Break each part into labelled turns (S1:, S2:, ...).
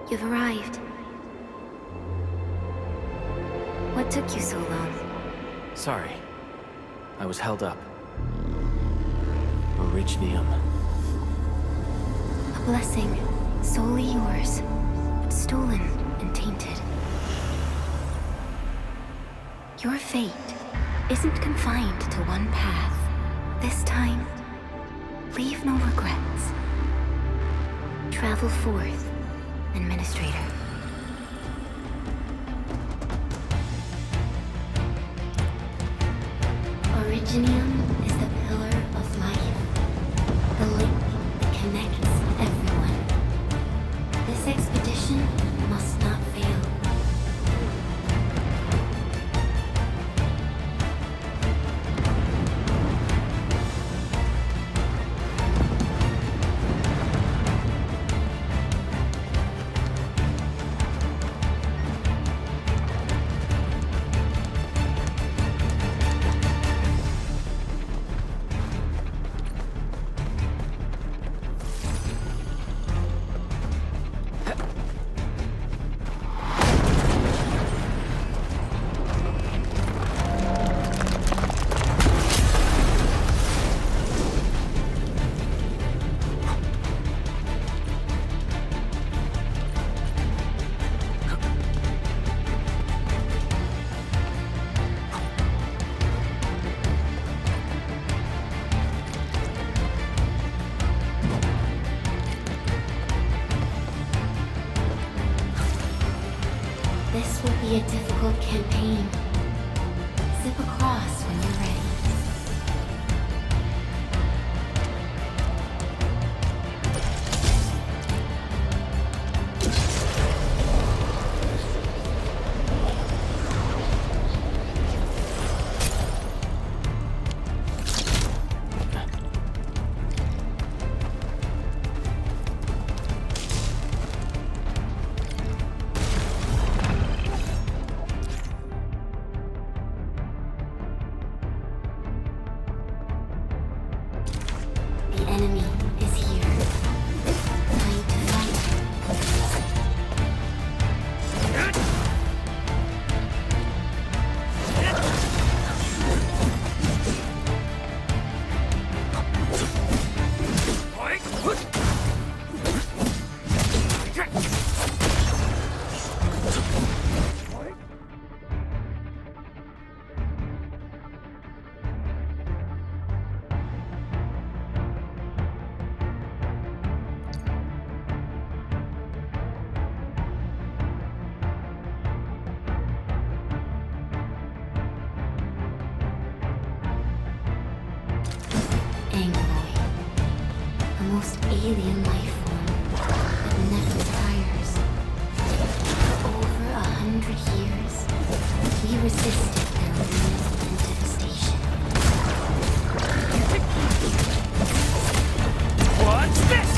S1: You've arrived. What took you so long?
S2: Sorry. I was held up. Originium.
S1: A blessing, solely yours, but stolen and tainted. Your fate isn't confined to one path. This time, leave no regrets. Travel forth, Administrator. Originium is the pillar of life, the link that connects everyone. This expedition must not fail. This will be a difficult campaign. Zip across when you're ready. The enemy is here. Time to fight. Angloid, a most alien life form that never tires. For over 100 years, we resisted their ruin and devastation.
S3: What's this?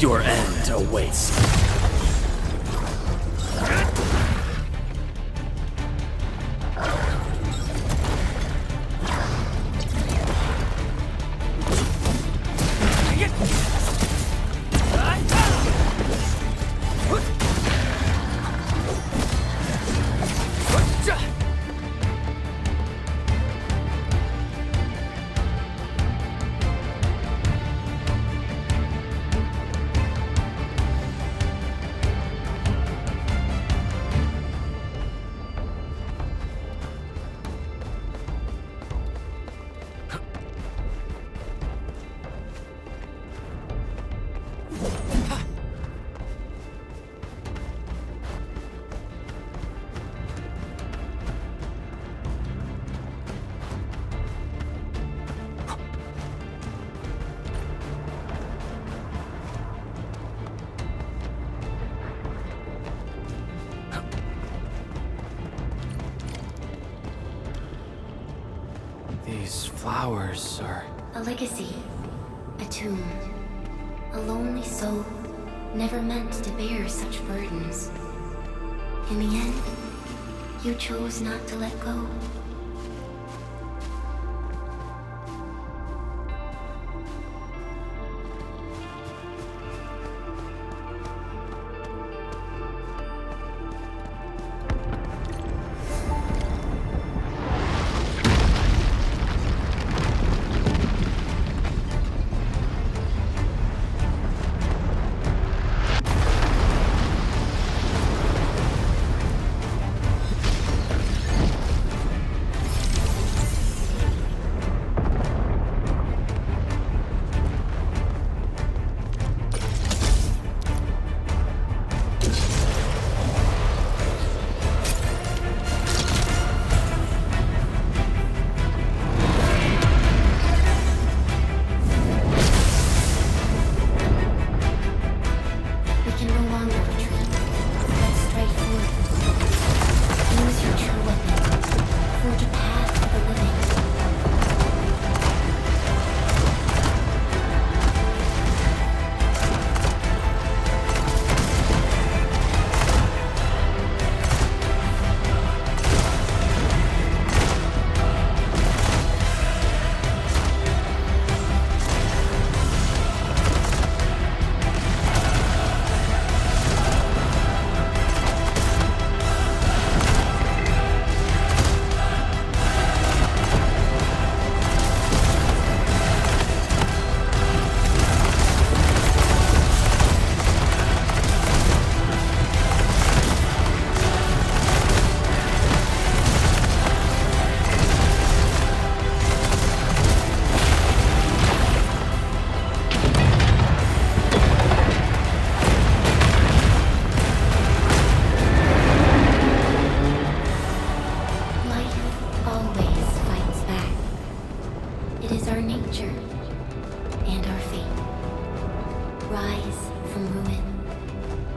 S2: Your end awaits. These flowers are...
S1: A legacy. A tomb. A lonely soul, never meant to bear such burdens. In the end, you chose not to let go.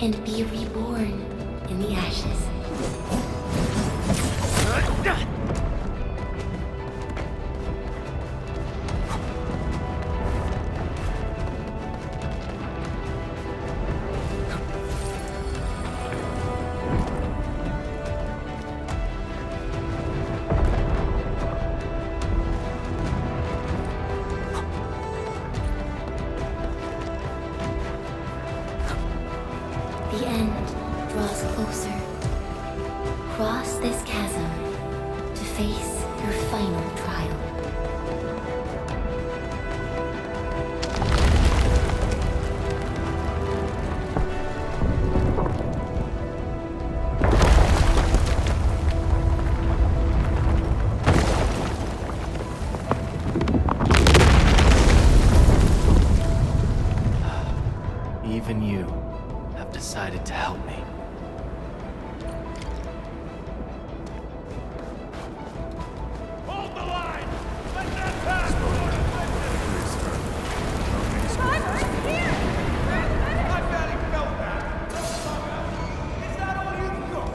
S1: And be reborn in the ashes. The end draws closer. Cross this chasm to face your final trial.
S2: Even you have decided to help me.
S3: Hold the line! Let that pass! I barely felt that. Is that all you've got?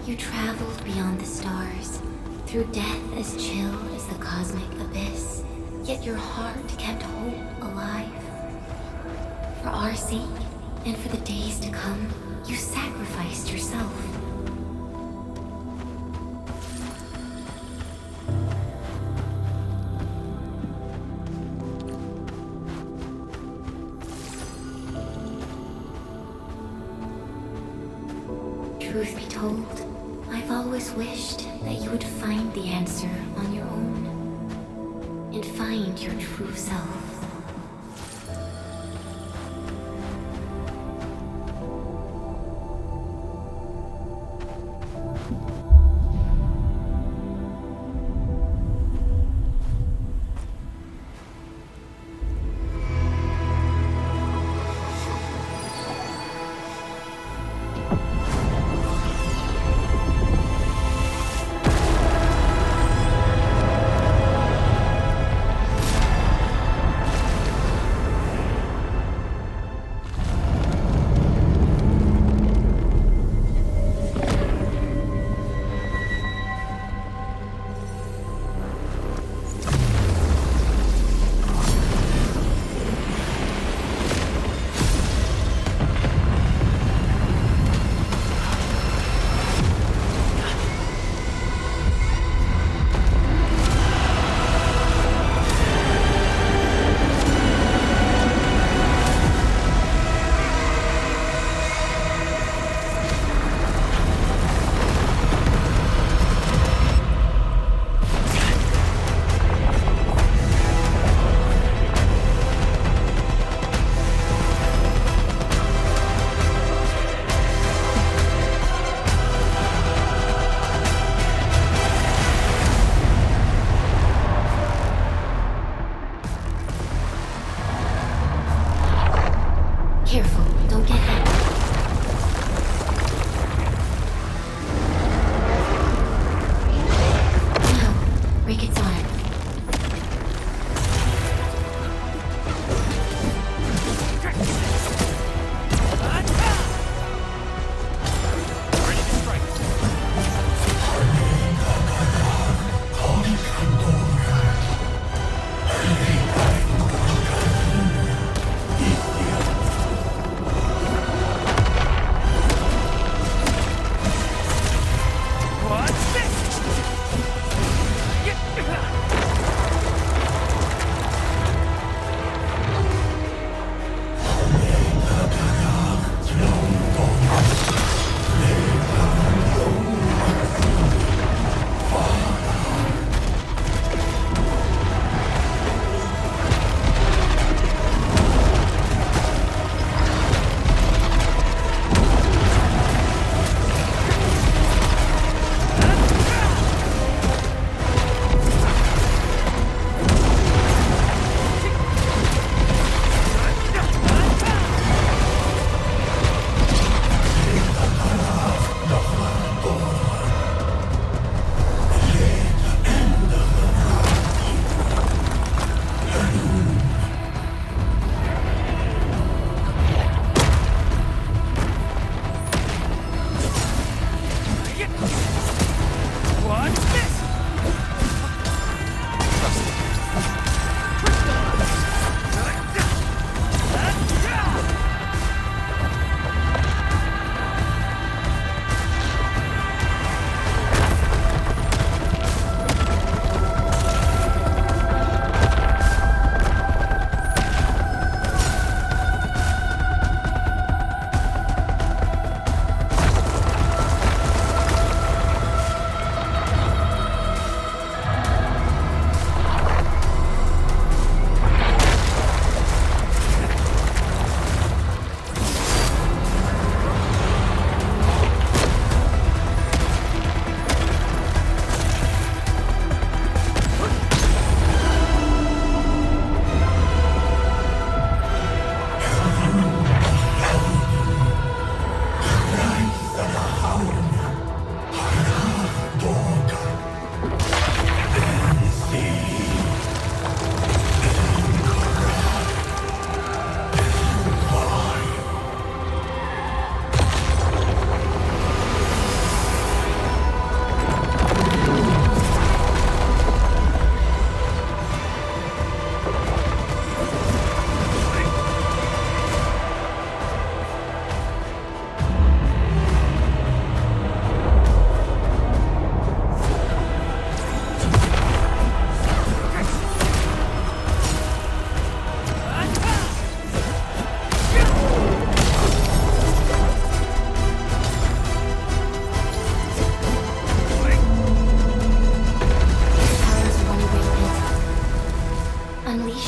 S1: You traveled beyond the stars, through death as chill as the cosmic abyss, yet your heart kept hope alive. For our sake, and for the days to come, you sacrificed yourself. Truth be told, I've always wished that you would find the answer on your own, and find your true self.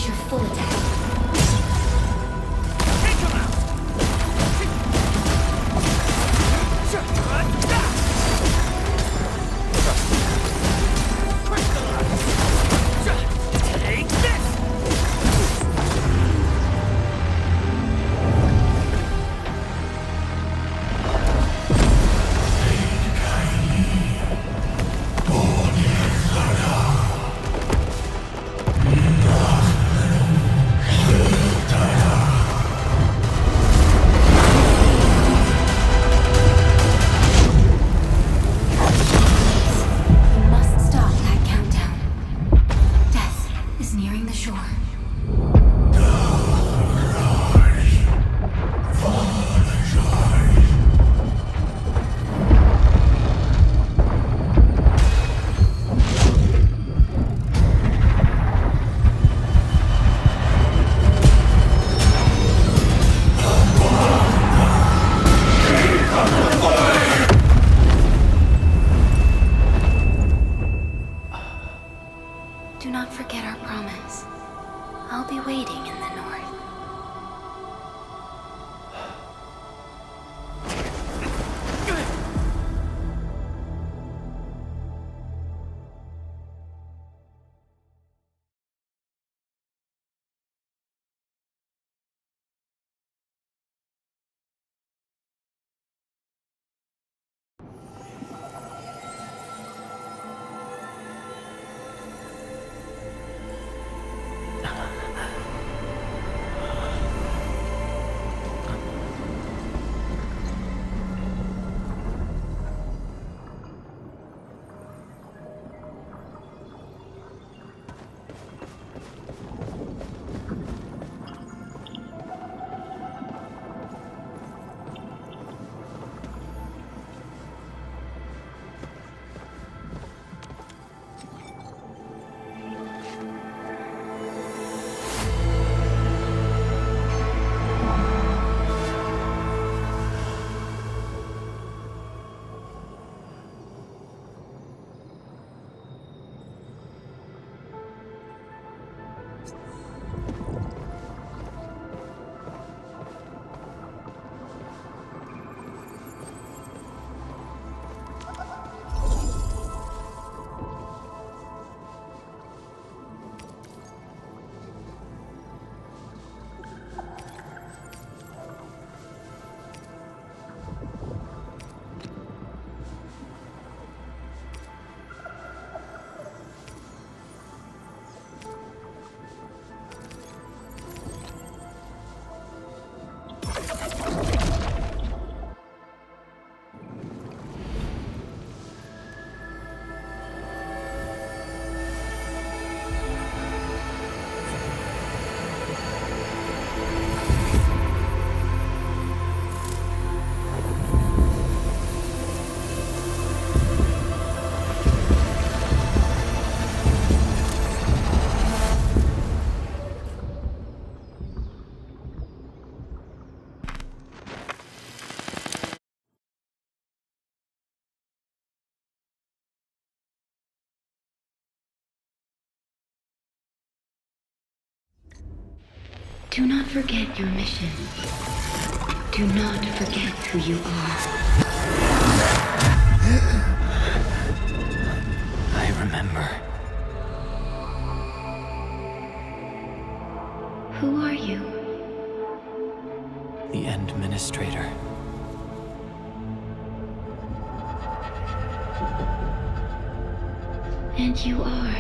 S1: Unleash your full attack.
S3: Take him out! Take this!
S1: You must stop that countdown. Death is nearing the shore. Do not forget our promise. I'll be waiting in the north. Do not forget your mission. Do not forget who you are.
S2: I remember.
S1: Who are you?
S2: The Administrator.
S1: And you are.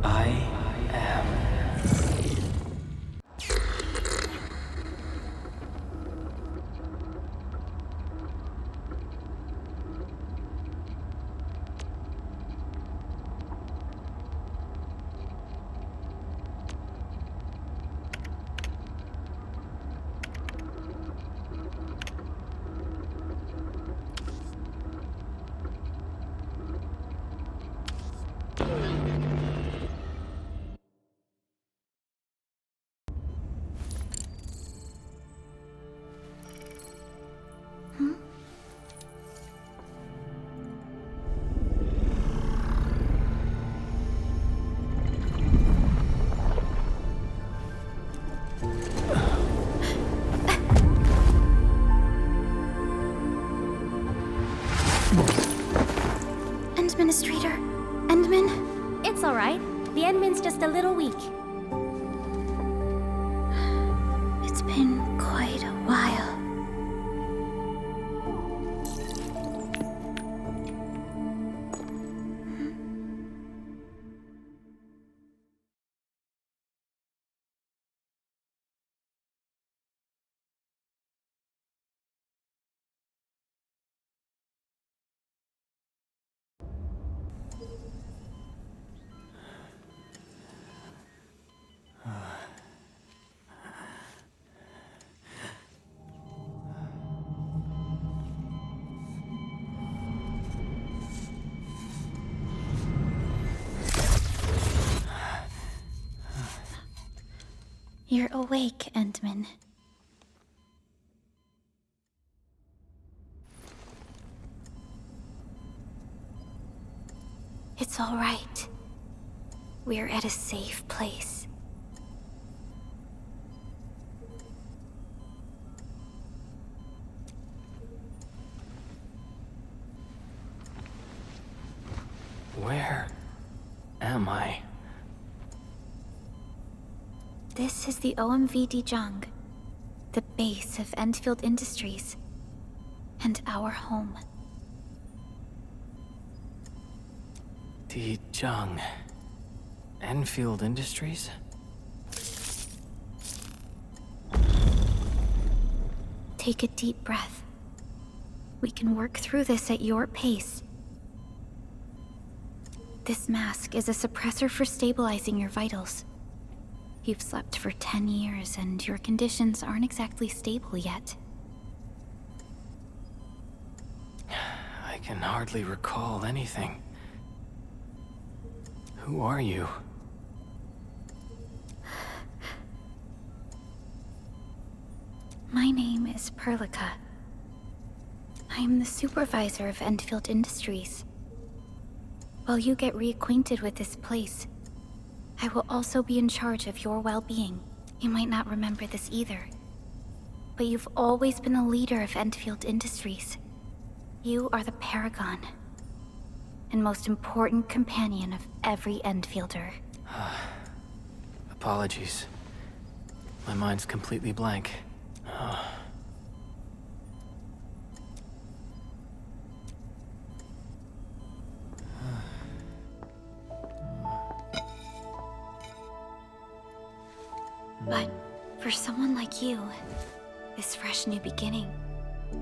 S2: I am.
S1: admin's just a little weak. It's been quite a while. You're awake, Endman. It's all right. We're at a safe place.
S2: Where am I?
S1: This is the OMV Dijong, the base of Endfield Industries, and our home.
S2: Dijong. Enfield Industries?
S1: Take a deep breath. We can work through this at your pace. This mask is a suppressor for stabilizing your vitals. You've slept for 10 years, and your conditions aren't exactly stable yet.
S2: I can hardly recall anything. Who are you?
S1: My name is Perlica. I am the supervisor of Endfield Industries. While you get reacquainted with this place, I will also be in charge of your well-being. You might not remember this either, but you've always been the leader of Endfield Industries. You are the paragon, and most important companion of every Endfielder.
S2: Apologies. My mind's completely blank.
S1: But for someone like you, this fresh new beginning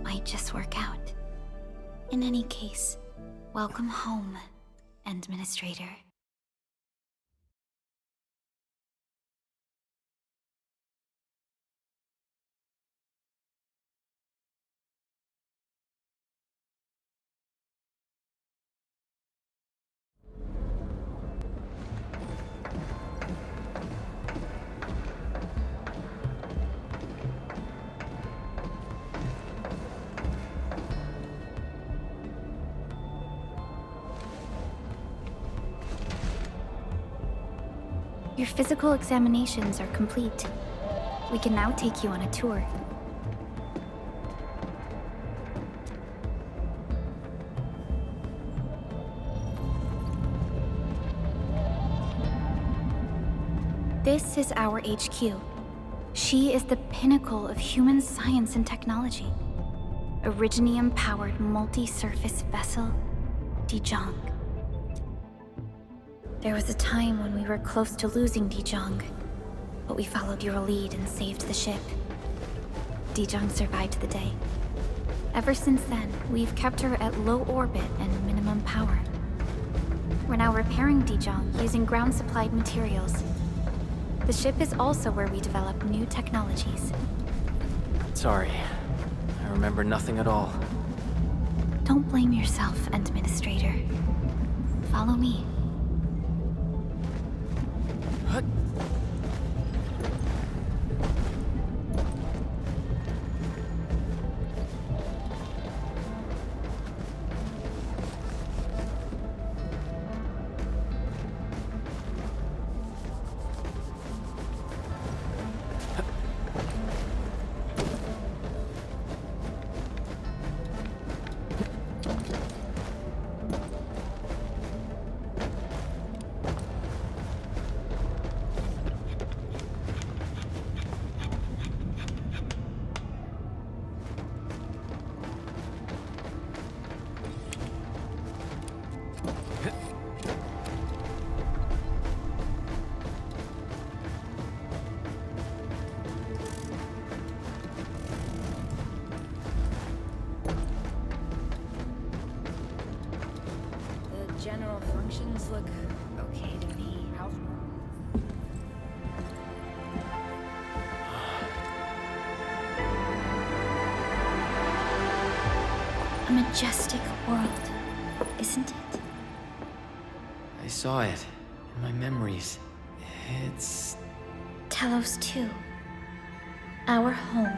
S1: might just work out. In any case, welcome home, Administrator. Your physical examinations are complete. We can now take you on a tour. This is our HQ. She is the pinnacle of human science and technology. Originium-powered multi-surface vessel, Dijong. There was a time when we were close to losing Dijong, but we followed your lead and saved the ship. Dijong survived the day. Ever since then, we've kept her at low orbit and minimum power. We're now repairing Dijong using ground-supplied materials. The ship is also where we develop new technologies.
S2: Sorry. I remember nothing at all.
S1: Don't blame yourself, Administrator. Follow me. majestic world, isn't it?
S2: I saw it in my memories. It's...
S1: Talos 2. Our home.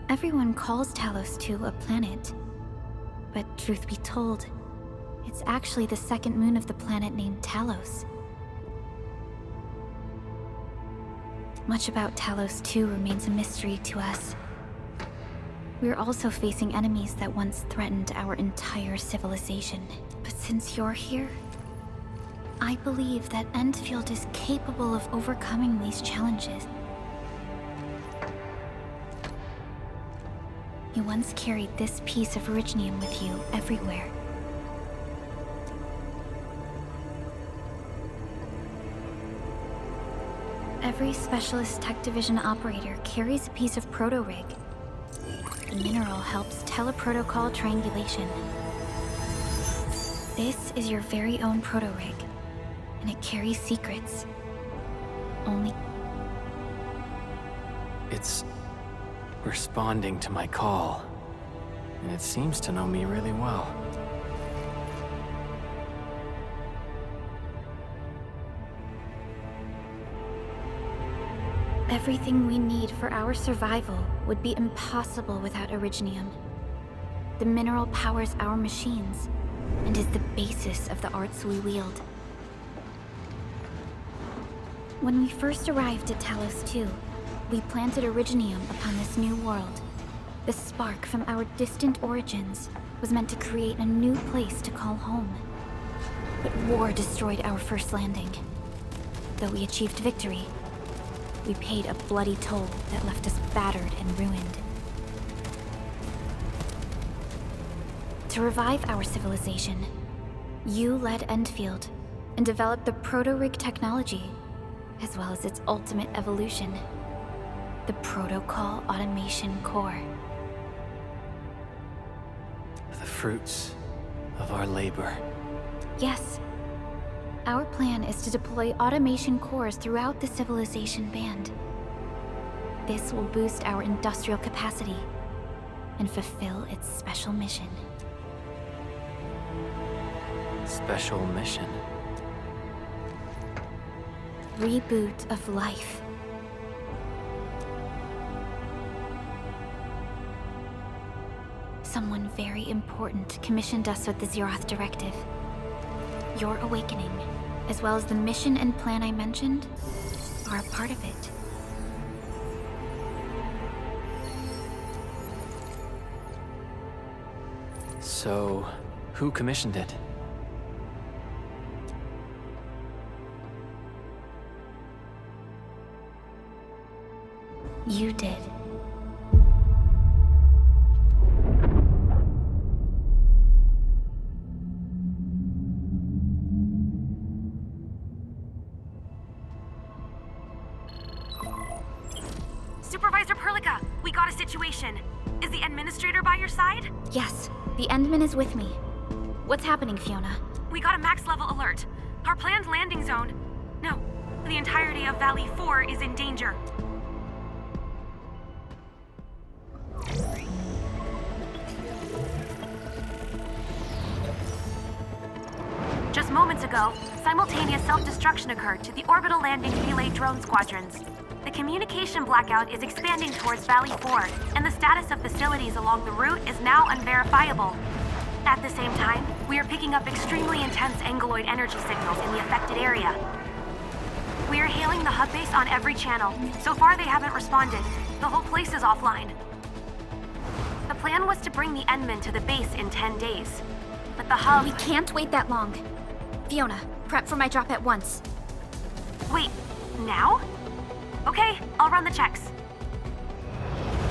S1: Everyone calls Talos 2 a planet. But truth be told, it's actually the second moon of the planet named Talos. Much about Talos 2 remains a mystery to us. We're also facing enemies that once threatened our entire civilization. But since you're here, I believe that Endfield is capable of overcoming these challenges. You once carried this piece of Originium with you everywhere. Every Specialist Tech Division operator carries a piece of proto-rig. The mineral helps teleprotocol triangulation. This is your very own proto-rig, and it carries secrets. Only...
S2: It's responding to my call, and it seems to know me really well.
S1: Everything we need for our survival would be impossible without Originium. The mineral powers our machines, and is the basis of the arts we wield. When we first arrived at Talos 2, we planted Originium upon this new world. The spark from our distant origins was meant to create a new place to call home. But war destroyed our first landing. Though we achieved victory, we paid a bloody toll that left us battered and ruined. To revive our civilization, you led Endfield and developed the proto-rig technology, as well as its ultimate evolution. The Protocol Automation Core.
S2: The fruits of our labor.
S1: Yes. Our plan is to deploy automation cores throughout the civilization band. This will boost our industrial capacity and fulfill its special mission.
S2: Special mission?
S1: Reboot of life. Someone very important commissioned us with the Zeroth Directive. Your awakening, as well as the mission and plan I mentioned, are a part of it.
S2: So, who commissioned it?
S1: You did.
S4: Supervisor Perlica, we got a situation. Is the administrator by your side?
S1: Yes, the Endman is with me. What's happening, Fiona?
S4: We got a max level alert. Our planned landing zone... No, the entirety of Valley 4 is in danger. Just moments ago, simultaneous self-destruction occurred to the orbital landing relay drone squadrons. The communication blackout is expanding towards Valley 4, and the status of facilities along the route is now unverifiable. At the same time, we are picking up extremely intense angeloid energy signals in the affected area. We are hailing the hub base on every channel. So far, they haven't responded. The whole place is offline. The plan was to bring the Endman to the base in 10 days. But the hub...
S1: We can't wait that long. Fiona, prep for my drop at once.
S4: Wait, now? Okay, I'll run the checks.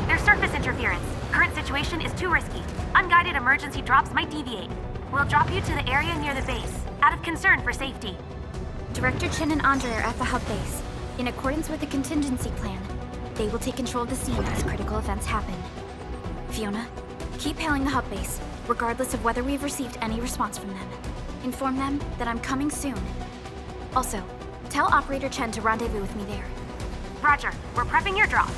S4: There's surface interference. Current situation is too risky. Unguided emergency drops might deviate. We'll drop you to the area near the base, out of concern for safety.
S1: Director Chin and Andre are at the hub base, in accordance with the contingency plan.
S5: They will take control of the scene as critical events happen. Fiona, keep hailing the hub base, regardless of whether we've received any response from them. Inform them that I'm coming soon. Also, tell Operator Chen to rendezvous with me there.
S4: Roger, we're prepping your drop.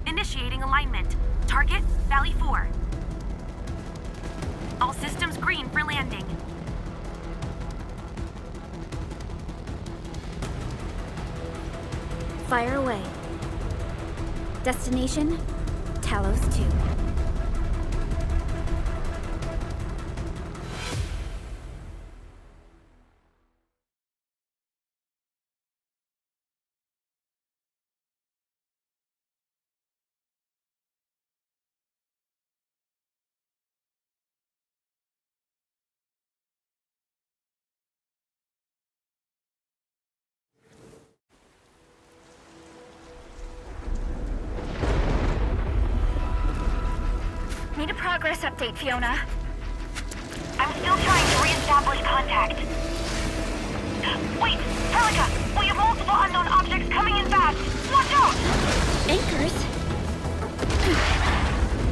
S4: Initiating alignment. Target, Valley 4. All systems green for landing.
S5: Fire away. Destination, Talos 2. Need a progress update, Fiona.
S4: I'm still trying to re-establish contact. Wait, Helica! We have multiple unknown objects coming in fast! Watch out!
S5: Anchors?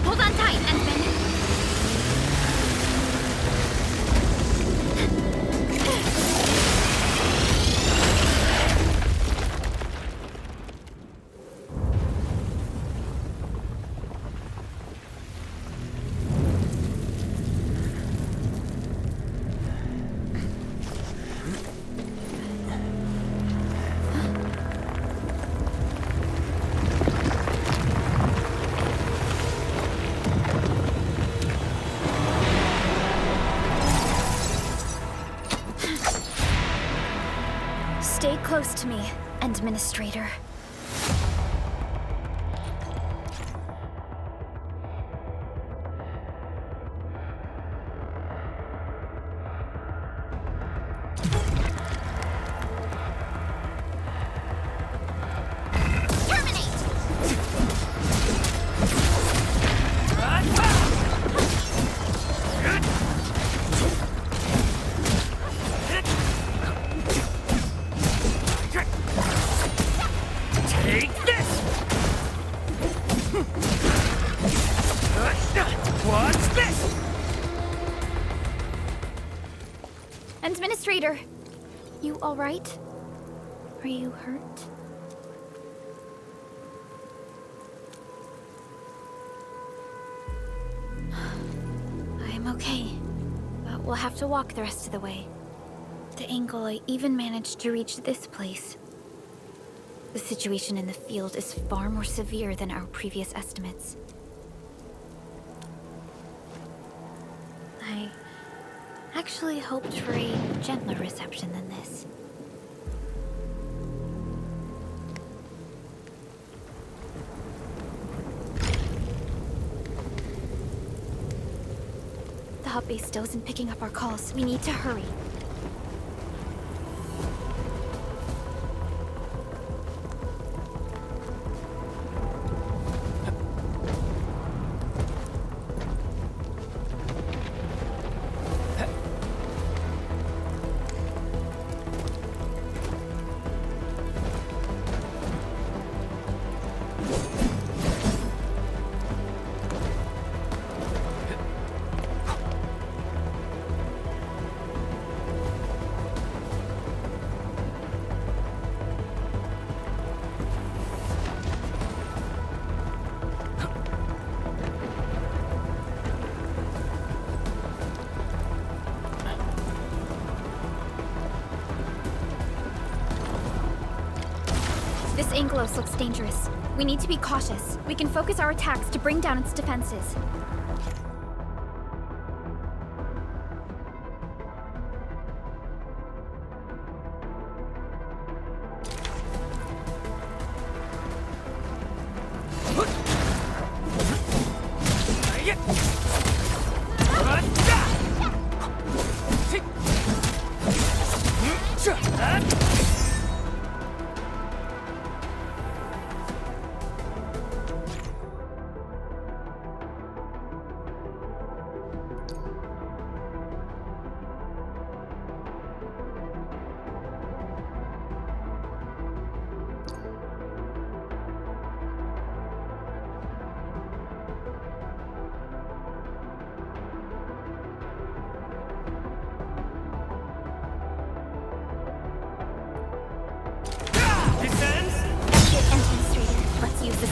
S5: Hold on tight, Ensign. Stay close to me, Administrator. Administrator, you all right? Are you hurt? I'm okay, but we'll have to walk the rest of the way. The angle I even managed to reach this place. The situation in the field is far more severe than our previous estimates. I actually hoped for a gentler reception than this. The hub base still isn't picking up our calls. We need to hurry. This Angelos looks dangerous. We need to be cautious. We can focus our attacks to bring down its defenses.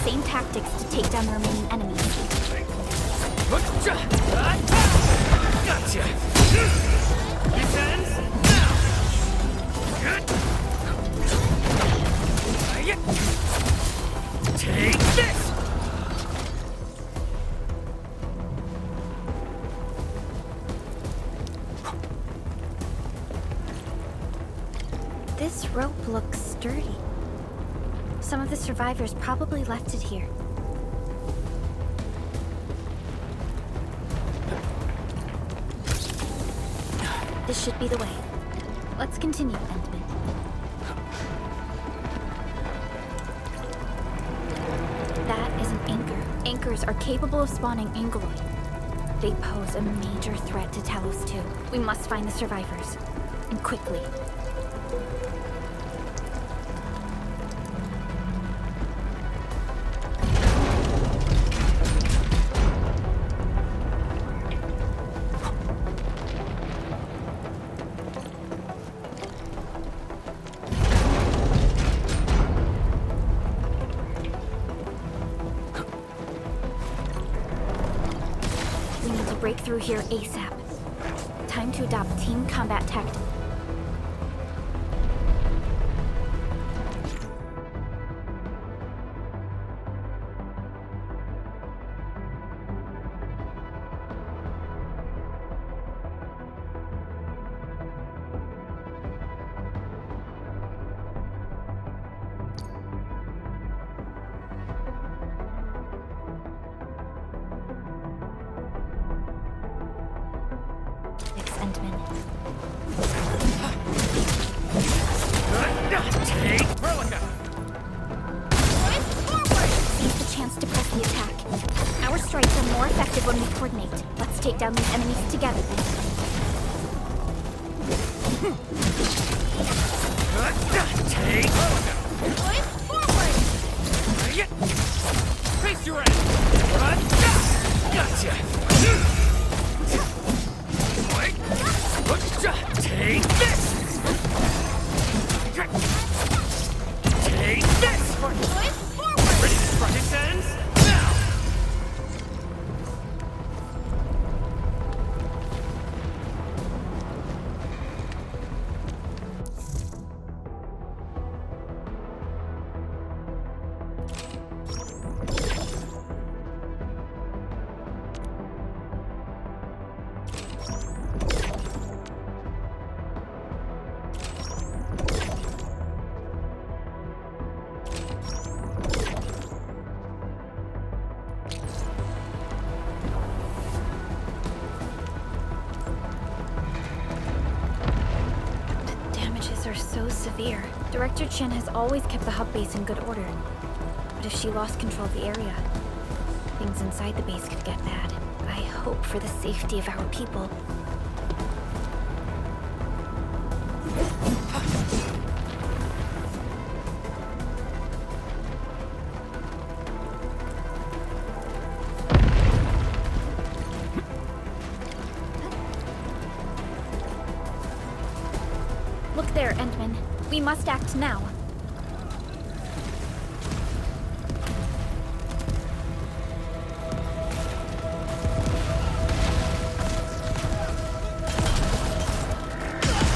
S5: same tactics to take down the remaining enemies.
S3: Gotcha! This ends now! Take this!
S5: This rope looks sturdy. Some of the survivors probably left it here. This should be the way. Let's continue, Endman. That is an anchor. Anchors are capable of spawning Angeloid. They pose a major threat to Talos 2. We must find the survivors. And quickly. Break through here ASAP. Time to adopt team combat tactics. Endman. Seize the chance to press the attack. Our strikes are more effective when we coordinate. Let's take down these enemies together.
S3: Take forward! Face your end! Gotcha! Take this! Take this! Forward! Ready to strike its ends? Now!
S5: Are so severe. Director Chen has always kept the hub base in good order. But if she lost control of the area, things inside the base could get bad. I hope for the safety of our people. Look there, Endman. We must act now.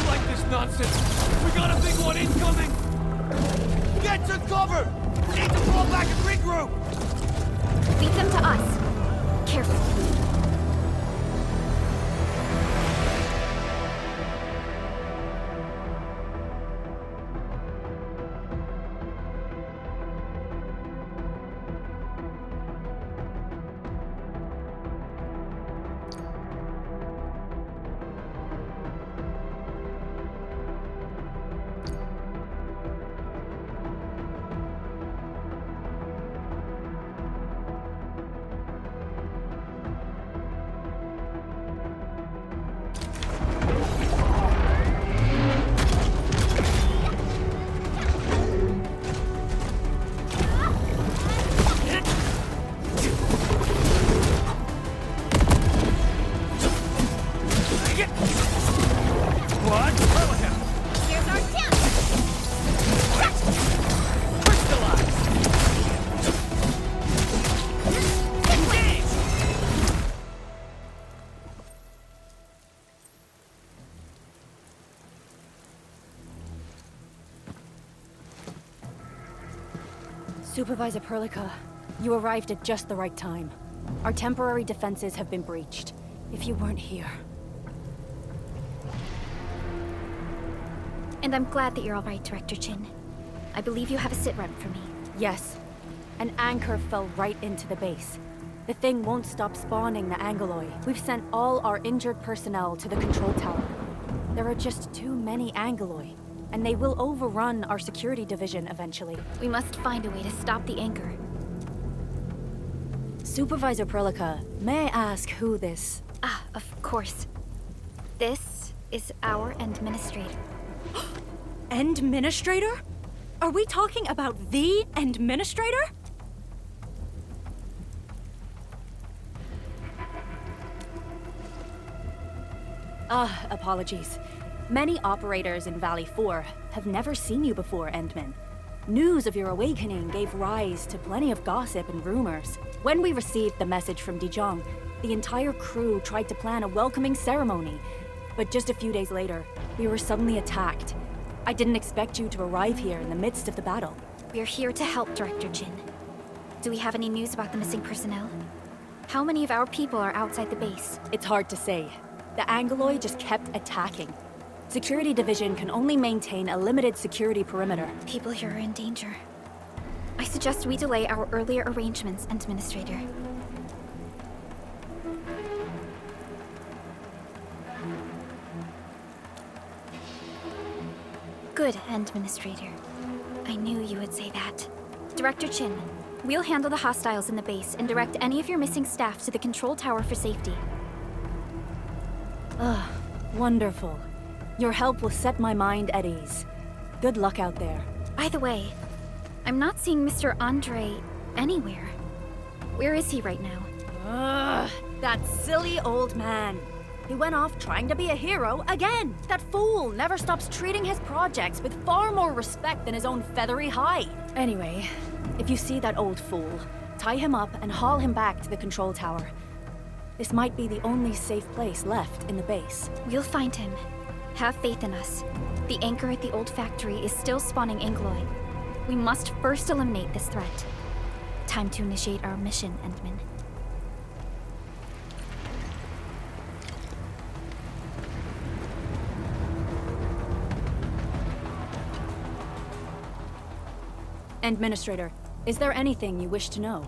S3: Like this nonsense! We got a big one incoming! Get to cover! We need to fall back and regroup!
S5: Lead them to us. Careful.
S6: Supervisor Perlica, you arrived at just the right time. Our temporary defenses have been breached. If you weren't here...
S5: And I'm glad that you're all right, Director Chin. I believe you have a sit-rep for me.
S6: Yes. An anchor fell right into the base. The thing won't stop spawning the Angoloi. We've sent all our injured personnel to the control tower. There are just too many Angoloi, and they will overrun our security division eventually.
S5: We must find a way to stop the anchor.
S6: Supervisor Perlica, may I ask who this...
S5: Ah, of course. This is our administrator.
S6: Endministrator? Are we talking about the Endministrator? Apologies. Many operators in Valley 4 have never seen you before, Endman. News of your awakening gave rise to plenty of gossip and rumors. When we received the message from Dijong, the entire crew tried to plan a welcoming ceremony. But just a few days later, we were suddenly attacked. I didn't expect you to arrive here in the midst of the battle.
S5: We're here to help, Director Chin. Do we have any news about the missing personnel? How many of our people are outside the base?
S6: It's hard to say. The Angoloi just kept attacking. Security Division can only maintain a limited security perimeter.
S5: People here are in danger. I suggest we delay our earlier arrangements, Administrator. Good, Administrator. I knew you would say that. Director Chin, we'll handle the hostiles in the base and direct any of your missing staff to the control tower for safety.
S6: Wonderful. Your help will set my mind at ease. Good luck out there.
S5: By the way, I'm not seeing Mr. Andre anywhere. Where is he right now?
S6: That silly old man. He went off trying to be a hero again. That fool never stops treating his projects with far more respect than his own feathery hide. Anyway, if you see that old fool, tie him up and haul him back to the control tower. This might be the only safe place left in the base.
S5: We'll find him. Have faith in us. The anchor at the old factory is still spawning Angoloi. We must first eliminate this threat. Time to initiate our mission, Endman.
S6: Administrator, is there anything you wish to know?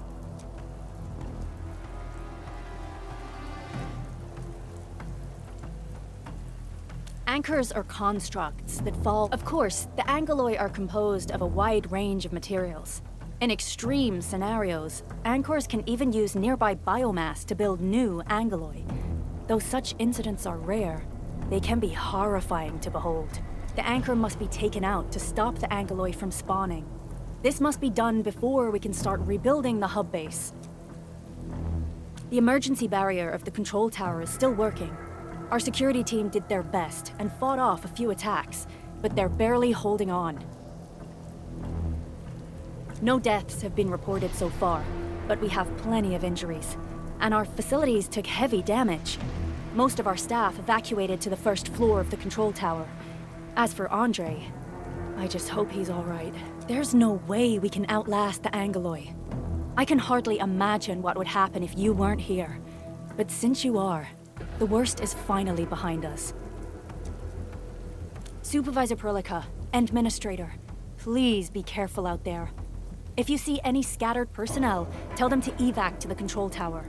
S6: Anchors are constructs that fall... Of course, the Angoloi are composed of a wide range of materials. In extreme scenarios, anchors can even use nearby biomass to build new Angoloi. Though such incidents are rare, they can be horrifying to behold. The anchor must be taken out to stop the Angoloi from spawning. This must be done before we can start rebuilding the hub base. The emergency barrier of the control tower is still working. Our security team did their best and fought off a few attacks, but they're barely holding on. No deaths have been reported so far, but we have plenty of injuries, and our facilities took heavy damage. Most of our staff evacuated to the first floor of the control tower. As for Andre, I just hope he's all right. There's no way we can outlast the Angoloi. I can hardly imagine what would happen if you weren't here. But since you are, the worst is finally behind us. Supervisor Perlica, Endministrator, please be careful out there. If you see any scattered personnel, tell them to evac to the control tower.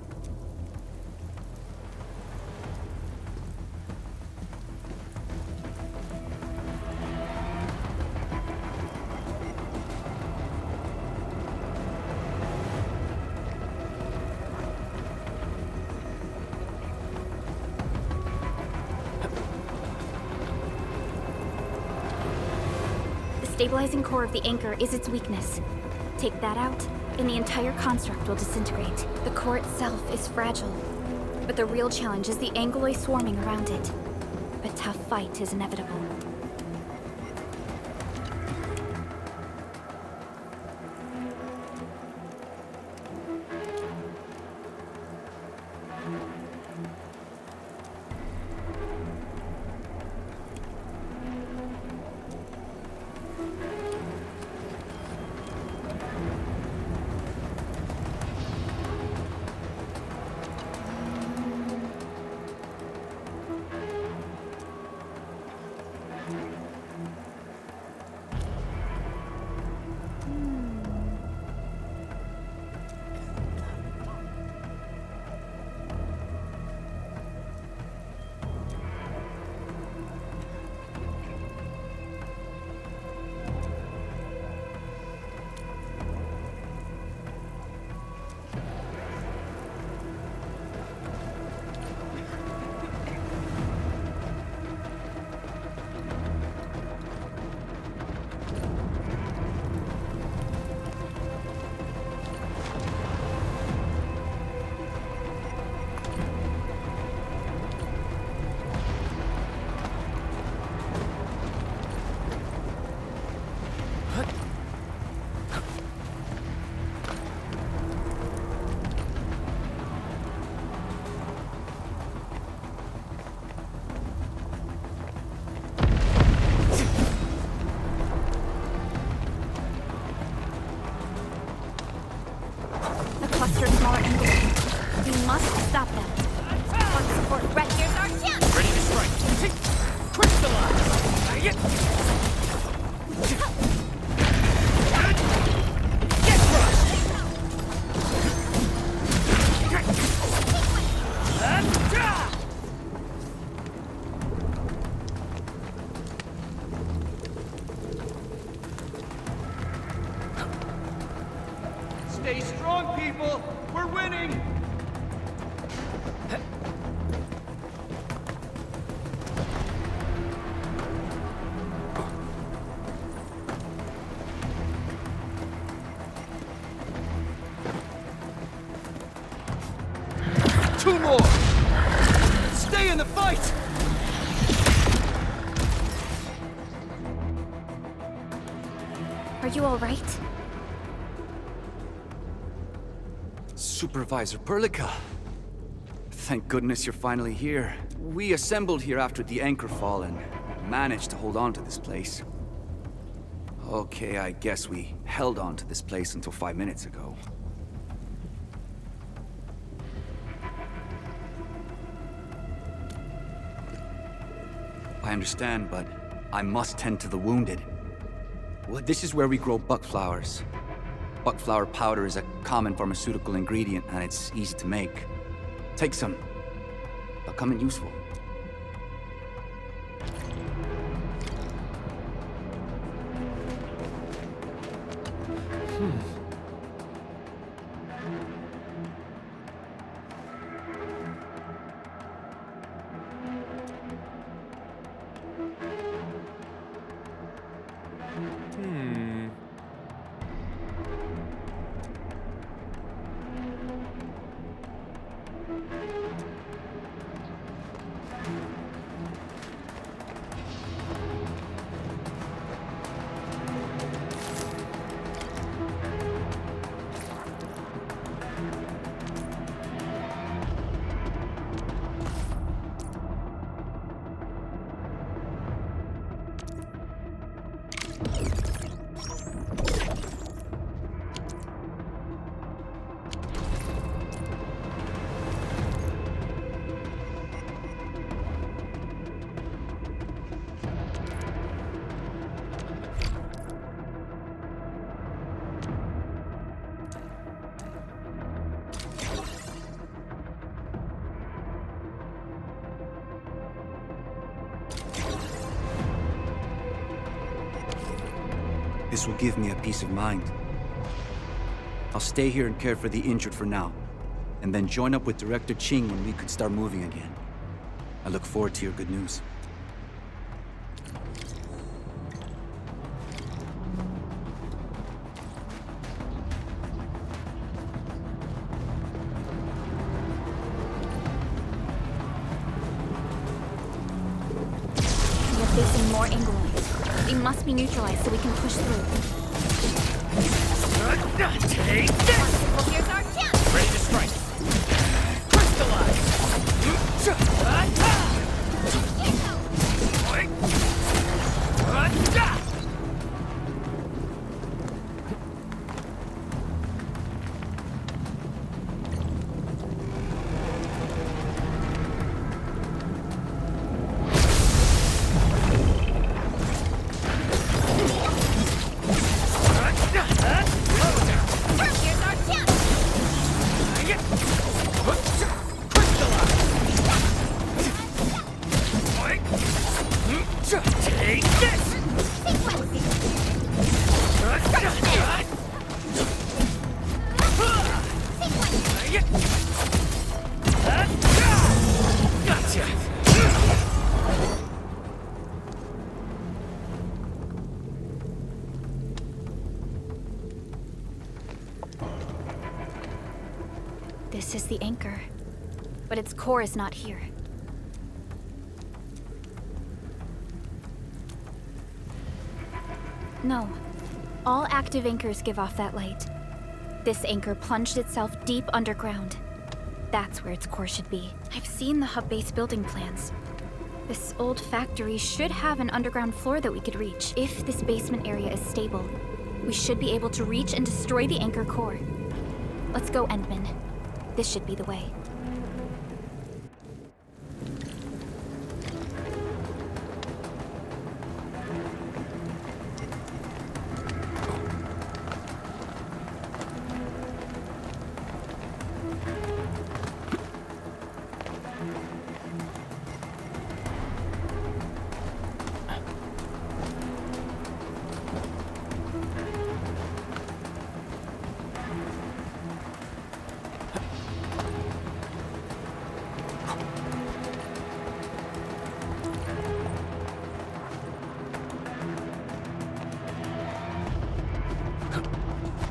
S5: The stabilizing core of the anchor is its weakness. Take that out, and the entire construct will disintegrate. The core itself is fragile, but the real challenge is the Angoloi swarming around it. A tough fight is inevitable. cluster of smaller angles. We must stop them. On support, Brett, here's our chance!
S3: Ready to strike. Crystallize! Get crushed! Stay strong, people! We're winning! Two more! Stay in the fight!
S5: Are you alright?
S7: Supervisor Perlica. Thank goodness you're finally here. We assembled here after the anchor fall and managed to hold on to this place. Okay, I guess we held on to this place until 5 minutes ago. I understand, but I must tend to the wounded. Well, this is where we grow buckflowers. Buckflower powder is a common pharmaceutical ingredient, and it's easy to make. Take some. They'll come in useful. This will give me a peace of mind. I'll stay here and care for the injured for now, and then join up with Director Ching when we could start moving again. I look forward to your good news.
S5: We are facing more Angloids. They must be neutralized so we can push through.
S3: Take this!
S5: Well, here's our chance!
S3: Ready to strike. Crystallize!
S5: Here's our chance!
S3: Take this! Gotcha!
S5: This is the anchor, but its core is not here. No. All active anchors give off that light. This anchor plunged itself deep underground. That's where its core should be. I've seen the hub base building plans. This old factory should have an underground floor that we could reach. If this basement area is stable, we should be able to reach and destroy the anchor core. Let's go, Endman. This should be the way.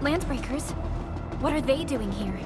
S5: Landbreakers? What are they doing here?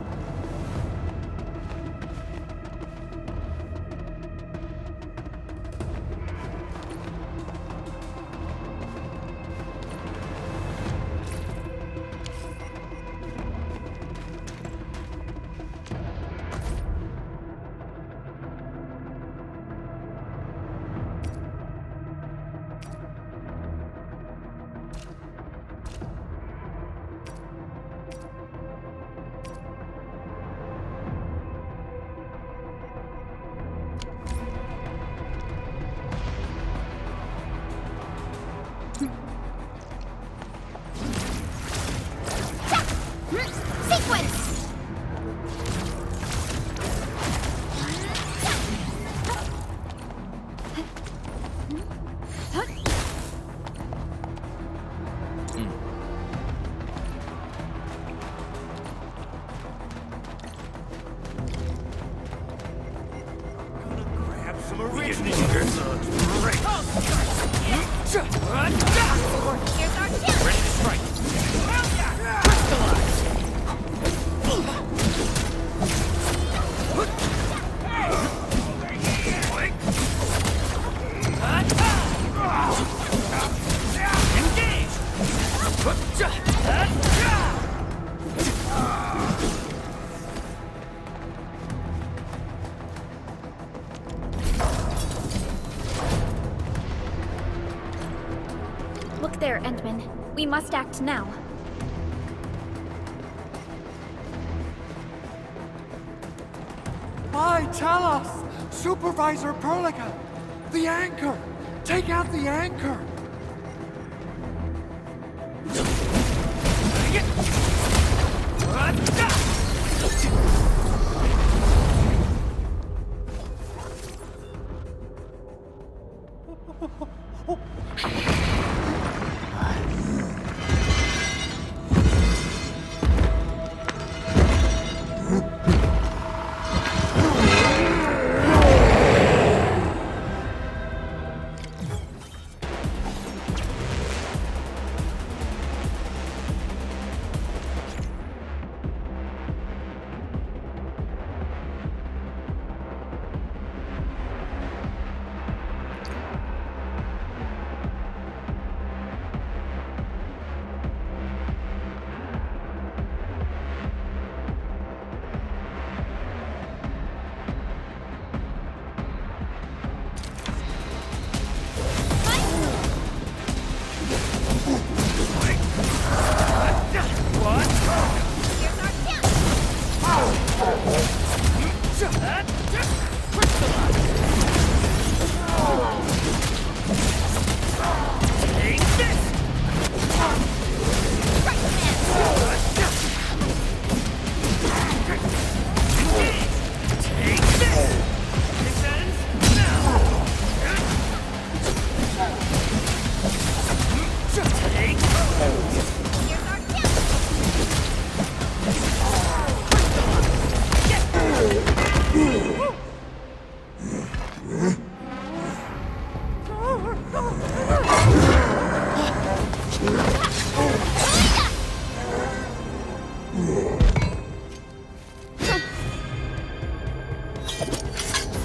S5: Look there, Endman. We must act now.
S3: Why, tell us! Supervisor Perlica! The anchor! Take out the anchor!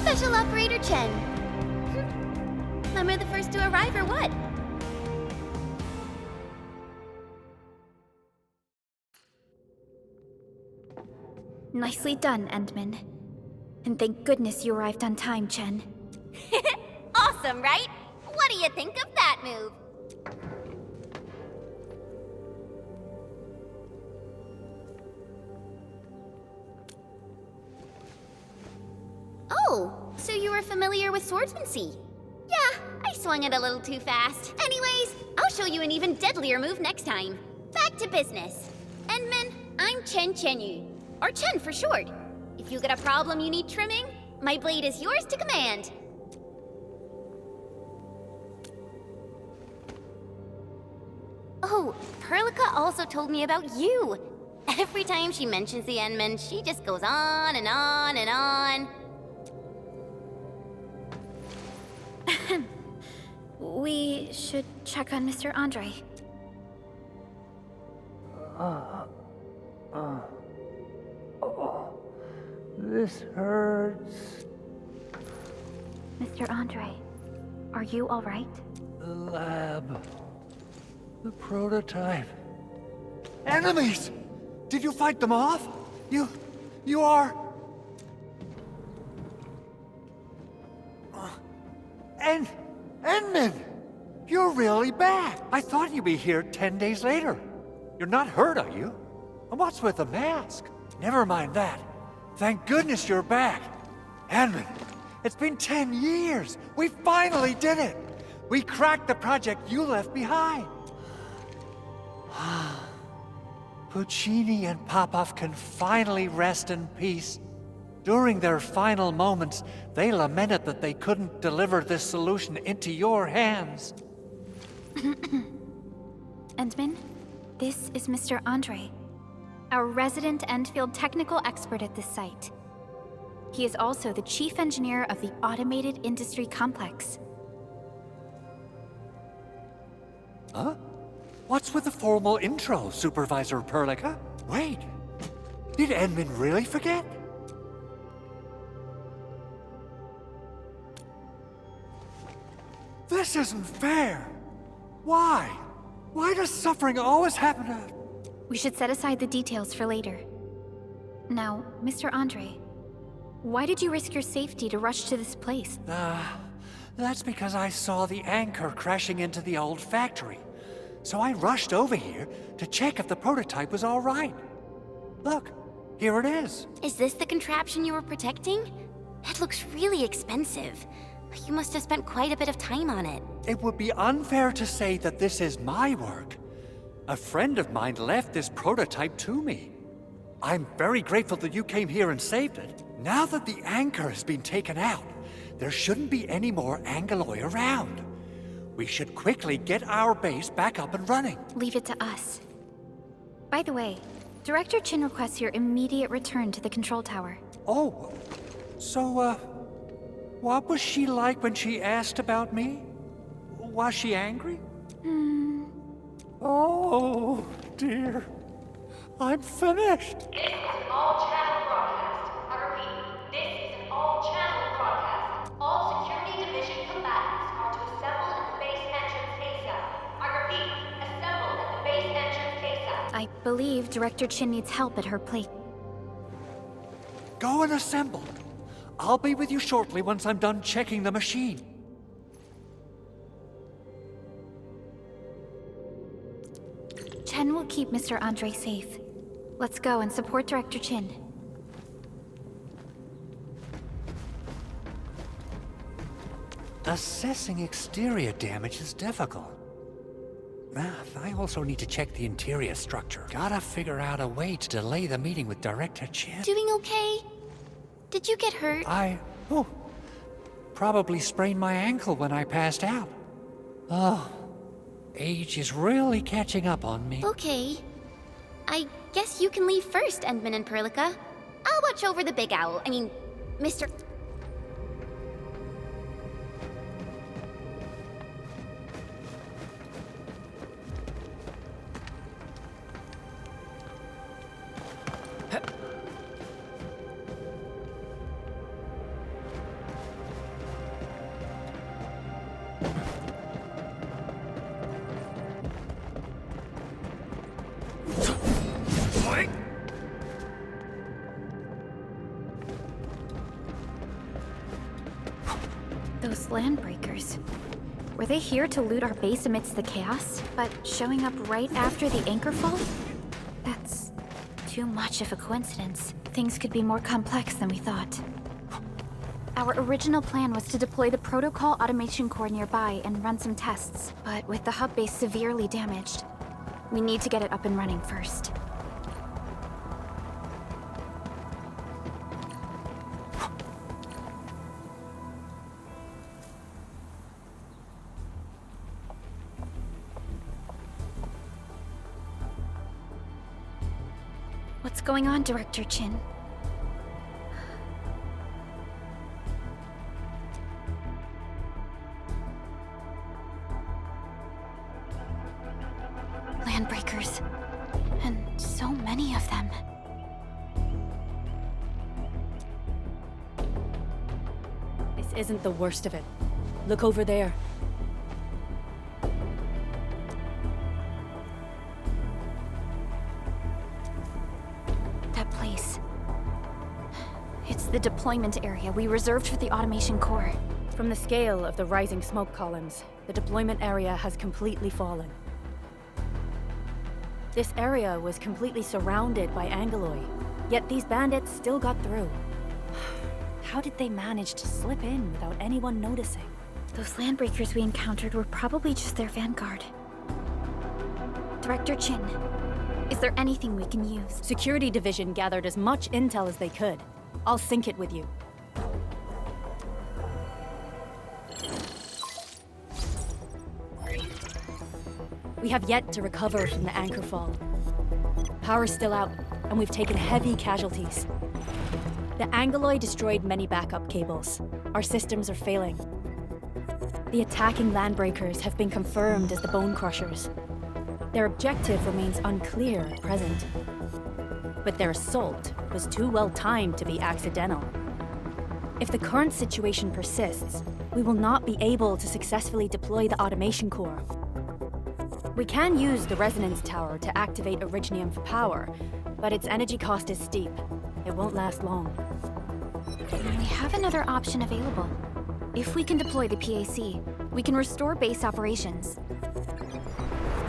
S1: Special Operator Chen. Am I the first to arrive or what?
S5: Nicely done, Endman. And thank goodness you arrived on time, Chen.
S1: Awesome, right? What do you think of that move? Oh, so you were familiar with swordsmancy? Yeah, I swung it a little too fast. Anyways, I'll show you an even deadlier move next time. Back to business. Endman, I'm Chen Chenyu, or Chen for short. If you get a problem you need trimming, my blade is yours to command. Oh, Perlica also told me about you. Every time she mentions the Endman, she just goes on and on and on.
S5: We should check on Mr. Andre.
S8: This hurts.
S5: Mr. Andre, are you all right?
S8: The lab. The prototype. Enemies! Did you fight them off? You are... Endman! You're really back! I thought you'd be here 10 days later. You're not hurt, are you? And what's with the mask? Never mind that. Thank goodness you're back. Endman, it's been 10 years. We finally did it. We cracked the project you left behind. Puccini and Popov can finally rest in peace. During their final moments, they lamented that they couldn't deliver this solution into your hands.
S5: Endman, this is Mr. Andre, our resident Endfield technical expert at this site. He is also the chief engineer of the Automated Industry Complex.
S8: Huh? What's with the formal intro, Supervisor Perlica? Wait, did Endman really forget? This isn't fair! Why? Why does suffering always happen to...
S5: We should set aside the details for later. Now, Mr. Andre, why did you risk your safety to rush to this place?
S8: That's because I saw the anchor crashing into the old factory. So I rushed over here to check if the prototype was all right. Look, here it is.
S1: Is this the contraption you were protecting? It looks really expensive. You must have spent quite a bit of time on it.
S8: It would be unfair to say that this is my work. A friend of mine left this prototype to me. I'm very grateful that you came here and saved it. Now that the anchor has been taken out, there shouldn't be any more Angeloi around. We should quickly get our base back up and running.
S5: Leave it to us. By the way, Director Chin requests your immediate return to the control tower.
S8: Oh, so, what was she like when she asked about me? Was she angry? Oh, dear. I'm finished.
S4: This is an all-channel broadcast. I repeat, this is an all-channel broadcast. All security division combatants are to assemble at the base entrance ASAP. I repeat, assemble at the base entrance ASAP.
S5: I believe Director Chin needs help at her plate.
S8: Go and assemble. I'll be with you shortly once I'm done checking the machine.
S5: Chen will keep Mr. Andre safe. Let's go and support Director Chin.
S8: Assessing exterior damage is difficult. I also need to check the interior structure. Gotta figure out a way to delay the meeting with Director Chin.
S1: Doing okay? Did you get hurt?
S8: Probably sprained my ankle when I passed out. Oh, age is really catching up on me.
S1: Okay. I guess you can leave first, Endman and Perlica. I'll watch over the Big Owl. I mean, Mr.
S5: Those landbreakers. Were they here to loot our base amidst the chaos, but showing up right after the anchor fall? That's too much of a coincidence. Things could be more complex than we thought. Our original plan was to deploy the protocol automation core nearby and run some tests, but with the hub base severely damaged, we need to get it up and running first. What's going on, Director Chin? Landbreakers. And so many of them.
S6: This isn't the worst of it. Look over there.
S5: That place. It's the deployment area we reserved for the automation core.
S6: From the scale of the rising smoke columns, the deployment area has completely fallen. This area was completely surrounded by Angoloi, yet these bandits still got through. How did they manage to slip in without anyone noticing?
S5: Those landbreakers we encountered were probably just their vanguard. Director Chin, is there anything we can use?
S6: Security Division gathered as much intel as they could. I'll sync it with you. We have yet to recover from the anchor fall. Power's still out, and we've taken heavy casualties. The Angoloi destroyed many backup cables. Our systems are failing. The attacking landbreakers have been confirmed as the Bone Crushers. Their objective remains unclear at present. But their assault was too well timed to be accidental. If the current situation persists, we will not be able to successfully deploy the automation core. We can use the resonance tower to activate Originium for power, but its energy cost is steep. It won't last long.
S5: We have another option available. If we can deploy the PAC, we can restore base operations.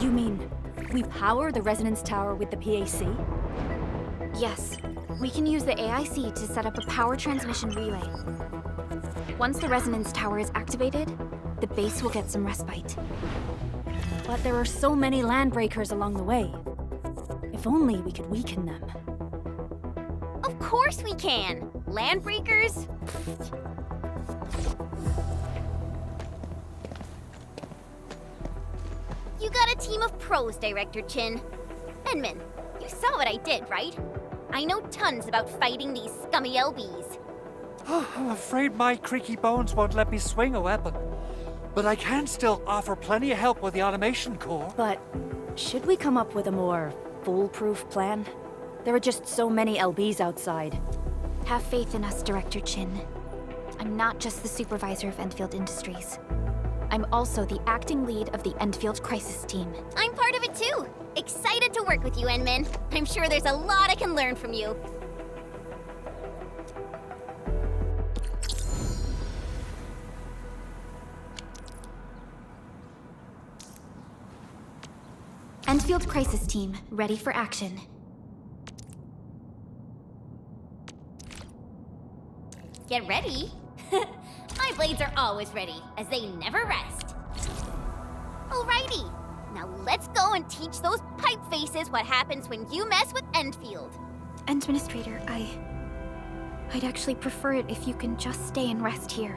S6: You mean, we power the resonance tower with the PAC?
S5: Yes. We can use the AIC to set up a power transmission relay. Once the resonance tower is activated, the base will get some respite.
S6: But there are so many landbreakers along the way. If only we could weaken them.
S9: Of course we can! Landbreakers? You got a team of pros, Director Chin. Enman, you saw what I did, right? I know tons about fighting these scummy LBs.
S8: I'm afraid my creaky bones won't let me swing a weapon. But I can still offer plenty of help with the automation core.
S6: But should we come up with a more foolproof plan? There are just so many LBs outside.
S5: Have faith in us, Director Chin. I'm not just the supervisor of Endfield Industries. I'm also the acting lead of the Endfield Crisis Team.
S9: I'm part of it too! Excited to work with you, Enman. I'm sure there's a lot I can learn from you.
S5: Endfield Crisis Team, ready for action.
S9: Get ready? My blades are always ready, as they never rest. Alrighty, now let's go and teach those pipe faces what happens when you mess with Endfield.
S5: Administrator, I'd actually prefer it if you can just stay and rest here.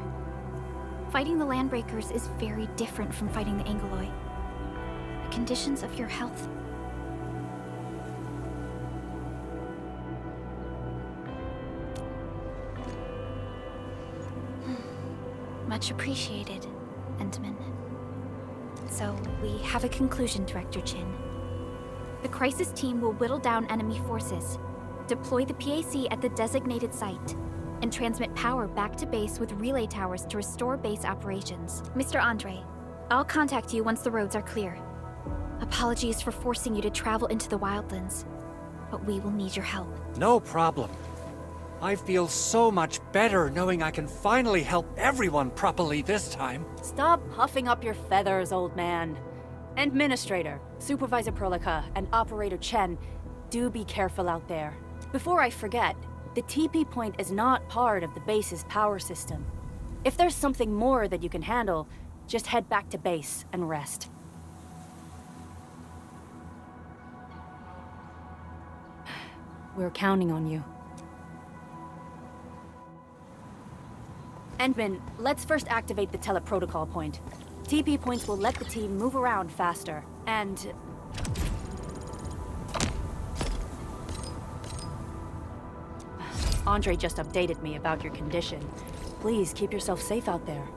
S5: Fighting the Landbreakers is very different from fighting the Angoloi. The conditions of your health. Much appreciated, Endman. So, we have a conclusion, Director Chin. The Crisis Team will whittle down enemy forces, deploy the PAC at the designated site, and transmit power back to base with relay towers to restore base operations. Mr. Andre, I'll contact you once the roads are clear. Apologies for forcing you to travel into the wildlands, but we will need your help.
S8: No problem. I feel so much better knowing I can finally help everyone properly this time.
S6: Stop puffing up your feathers, old man. Administrator, Supervisor Prolica, and Operator Chen, do be careful out there. Before I forget, The TP point is not part of the base's power system. If there's something more that you can handle, just head back to base and rest. We're counting on you. Endman, let's first activate the teleprotocol point. TP points will let the team move around faster, and... Andre just updated me about your condition. Please keep yourself safe out there.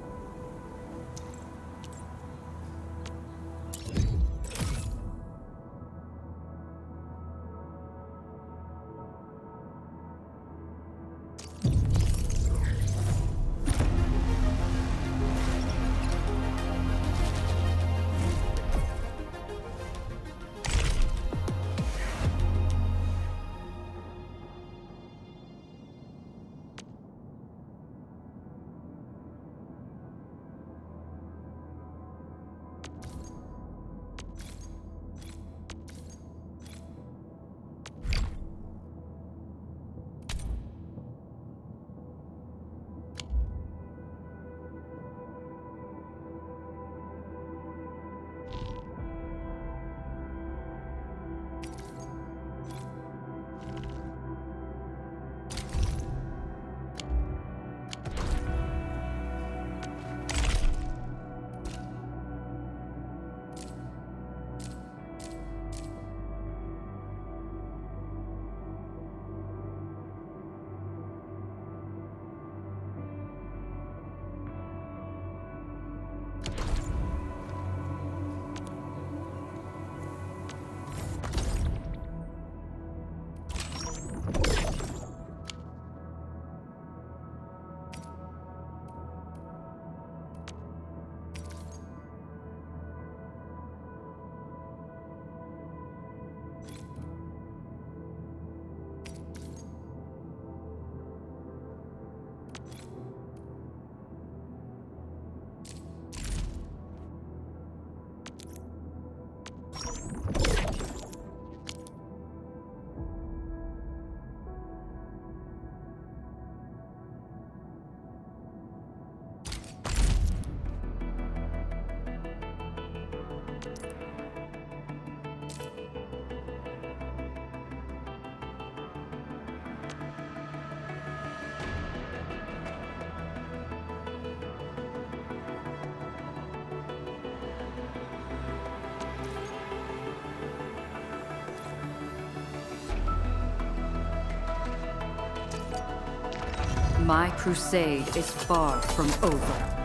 S10: My crusade is far from over.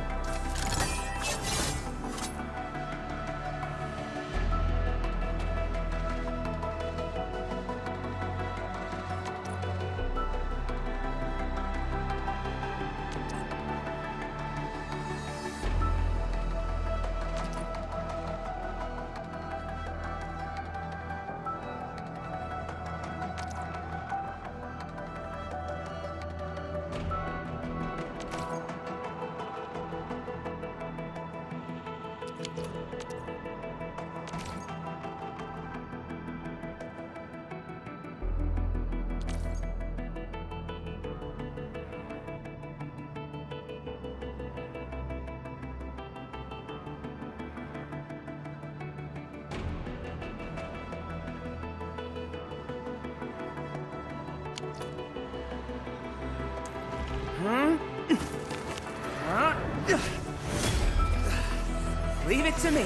S3: Leave it to me.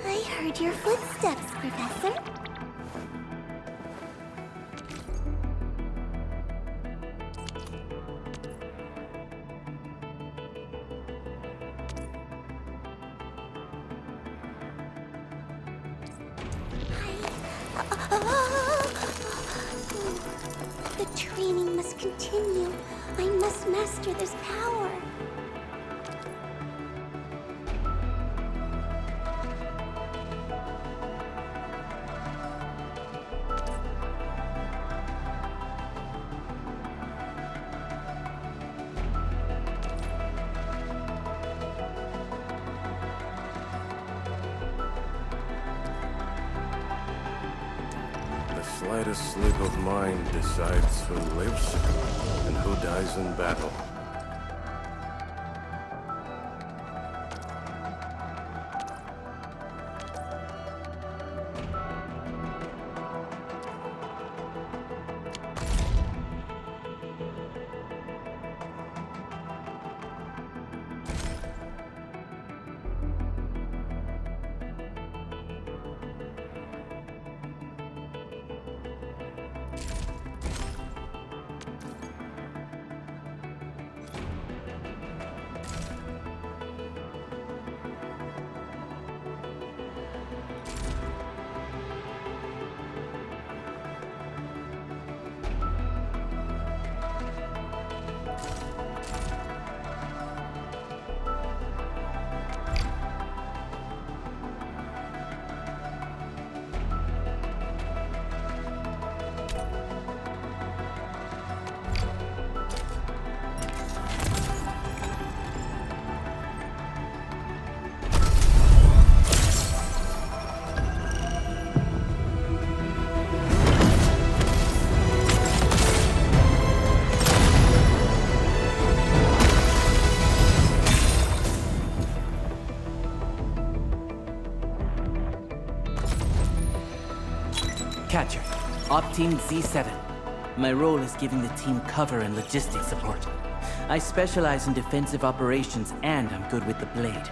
S1: I heard your footsteps, Professor. training must continue. I must master this power.
S11: The slightest slip of mine decides who lives and who dies in battle.
S12: Catcher, Op Team Z7. My role is giving the team cover and logistics support. I specialize in defensive operations and I'm good with the blade.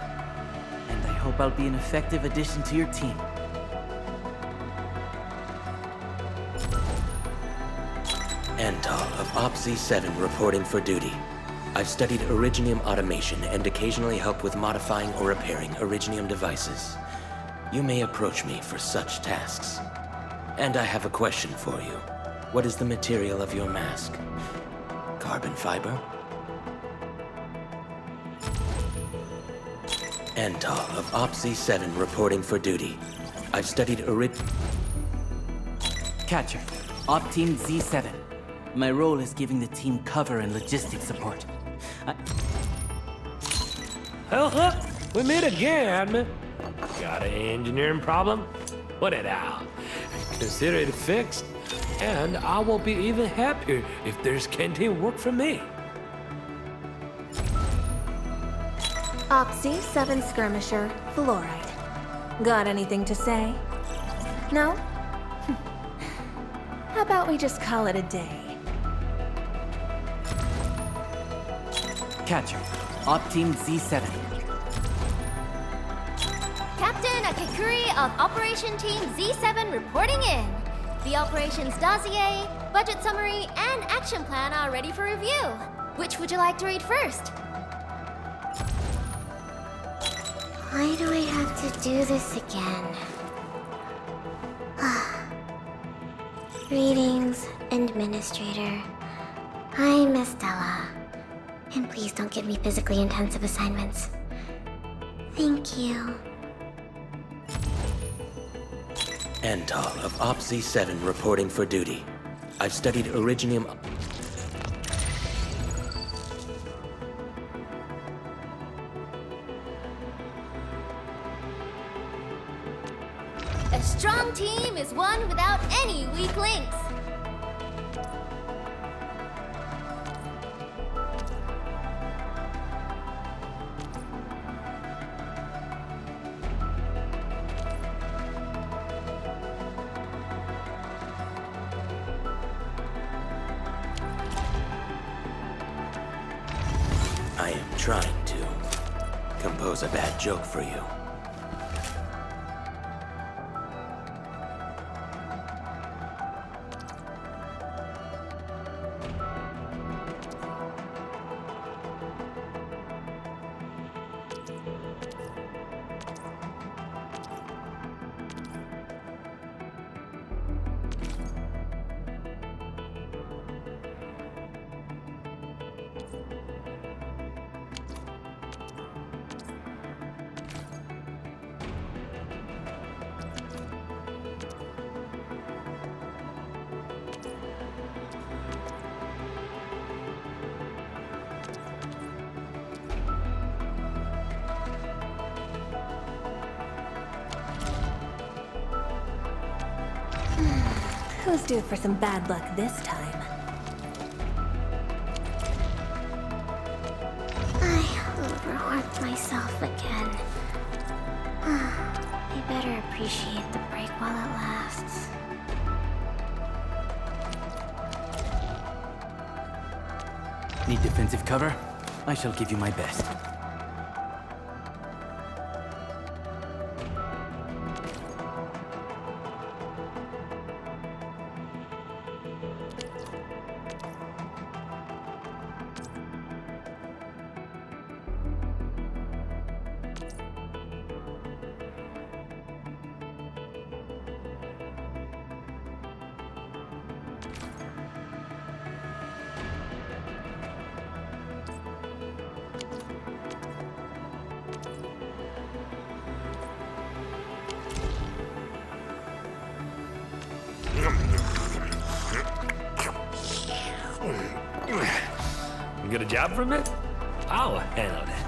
S12: And I hope I'll be an effective addition to your team.
S13: Antal of Op Z7 reporting for duty. I've studied Originium automation and occasionally help with modifying or repairing Originium devices. You may approach me for such tasks. And I have a question for you. What is the material of your mask? Carbon fiber? Antal of Op Z7 reporting for duty. I've studied
S12: Catcher, Op Team Z7. My role is giving the team cover and logistics support.
S14: We meet again. Got an engineering problem? Put it out. Consider it fixed, and I will be even happier if there's canteen work for me.
S15: Op Z7 Skirmisher, Fluoride. Got anything to say? No? How about we just call it a day?
S12: Catcher, Op Team Z7.
S9: Captain Akikuri of Operation Team Z7 reporting in. The operations dossier, budget summary, and action plan are ready for review. Which would you like to read first?
S1: Why do I have to do this again? Greetings, Administrator. I'm Estella. And please don't give me physically intensive assignments. Thank you.
S13: Antal of Op Z7 reporting for duty. I've studied Originium.
S9: A strong team is one without any weak links.
S13: I am trying to compose a bad joke for you.
S15: Who's due for some bad luck this time?
S1: I overworked myself again. I better appreciate the break while it lasts.
S12: Need defensive cover? I shall give you my best.
S14: You get a job from it? I'll handle that.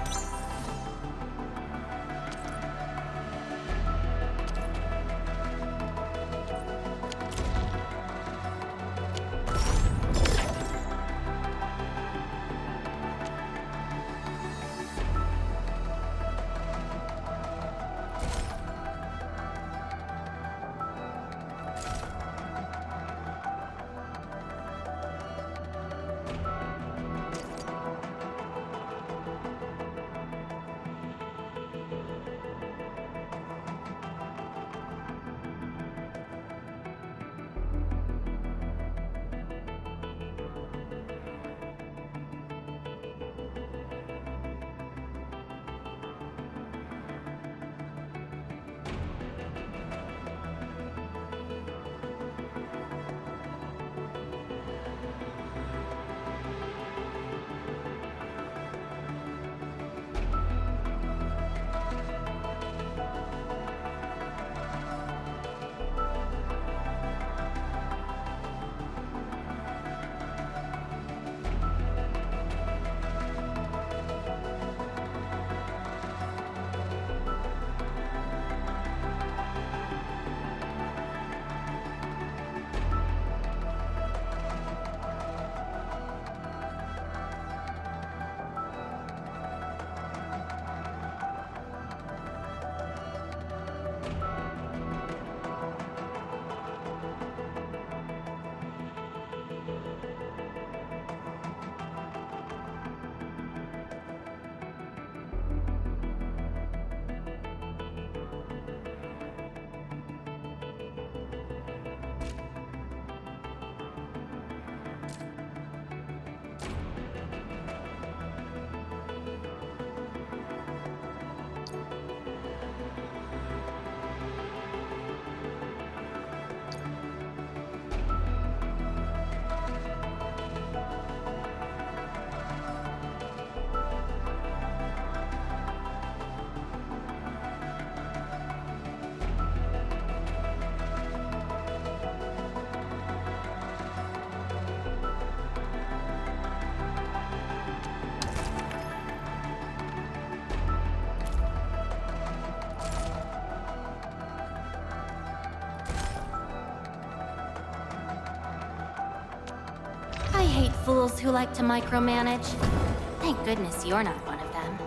S1: I hate fools who like to micromanage. Thank goodness you're not one of them.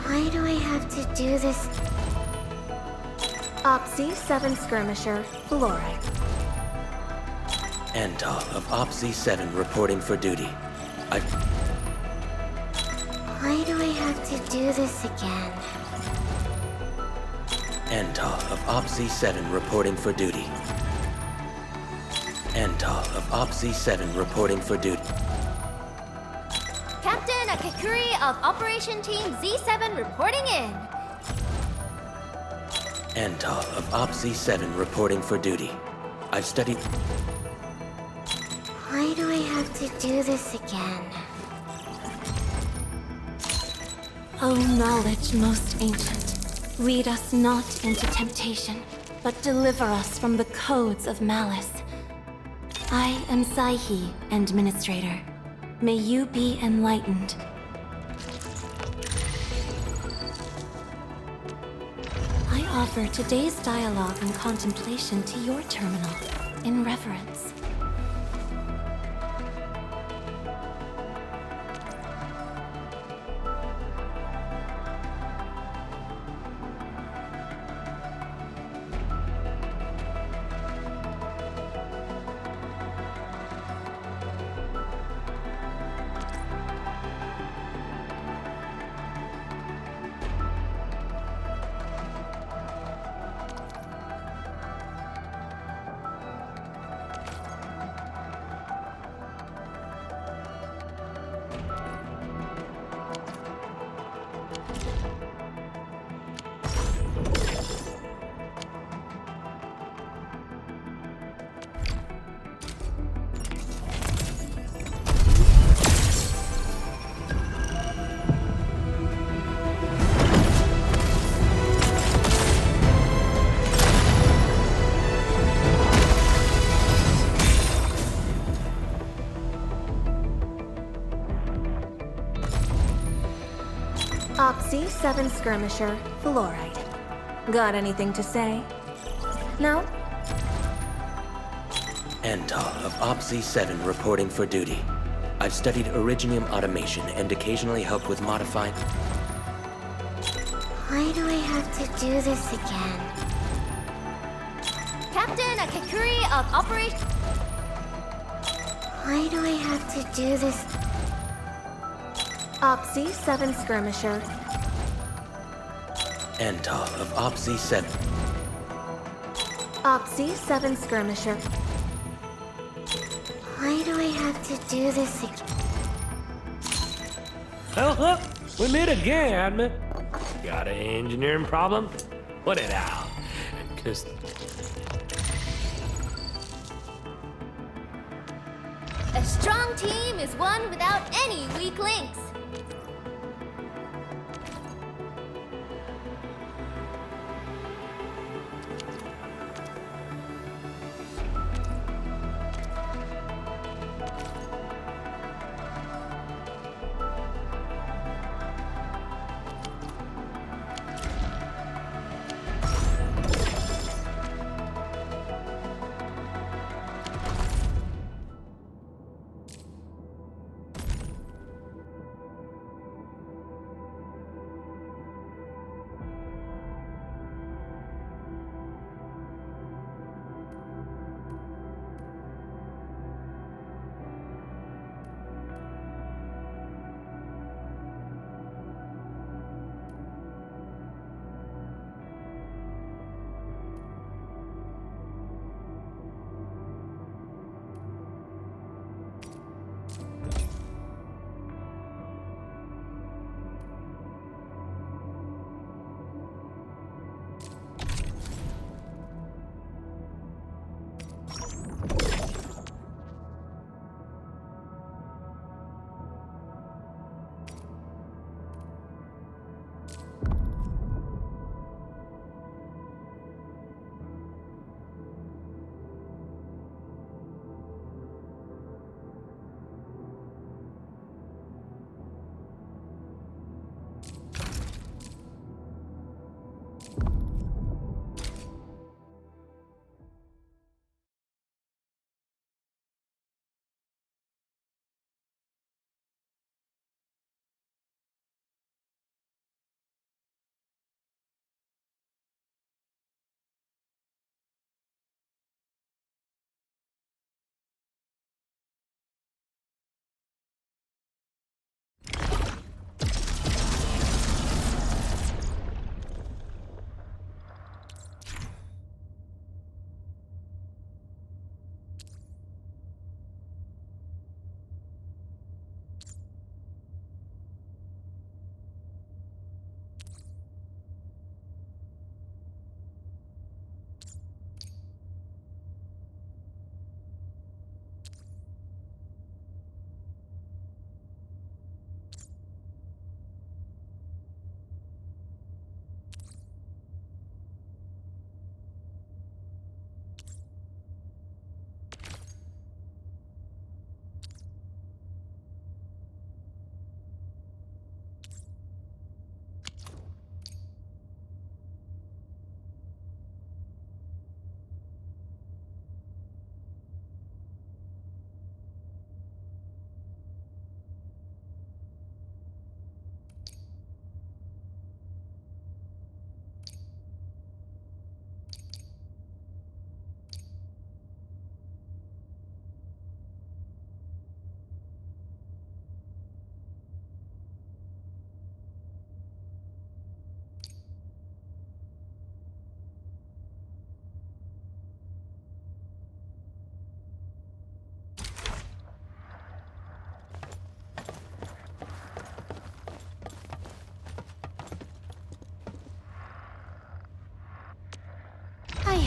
S1: Why do I have to do this?
S15: Opsy 7 Skirmisher, Fluorite.
S13: Andal of Op Z7 reporting for duty.
S1: Why do I have to do this again?
S13: Andal of Op Z7 reporting for duty. Andal of Op Z7 reporting for duty.
S9: Captain Akakuri of Operation Team Z7 reporting in.
S13: Andal of Op Z7 reporting for duty. I've studied...
S1: Why do I have to do this again?
S5: O knowledge most ancient, lead us not into temptation, but deliver us from the codes of malice. I am Saihi, Administrator. May you be enlightened. I offer today's dialogue and contemplation to your terminal, in reverence.
S15: Opsy 7 Skirmisher, Fluorite. Got anything to say? No?
S13: Andal of Op Z7 reporting for duty. I've studied originium automation and occasionally helped with modifying...
S1: Why do I have to do this again?
S9: Captain Akakuri of Operation...
S1: Why do I have to do this?
S15: Opsy 7 Skirmisher.
S13: Andal of Op Z7.
S15: Opsy 7 Skirmisher.
S1: Why do I have to do this again?
S14: Oh, we meet again. Got an engineering problem? Put it out. 'Cause
S9: A strong team is one without any weak links.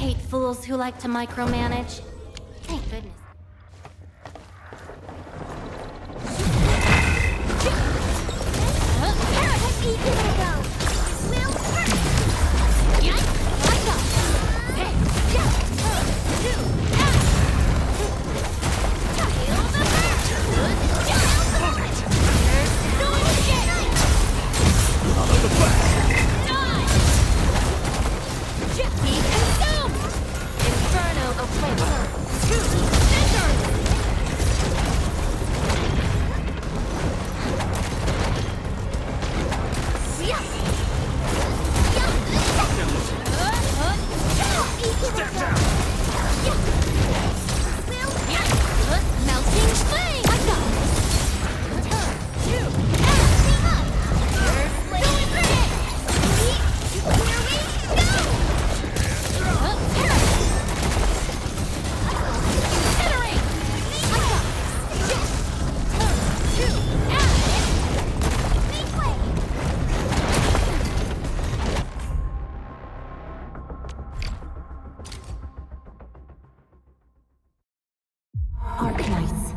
S1: hate fools who like to micromanage. Thank goodness. Arknights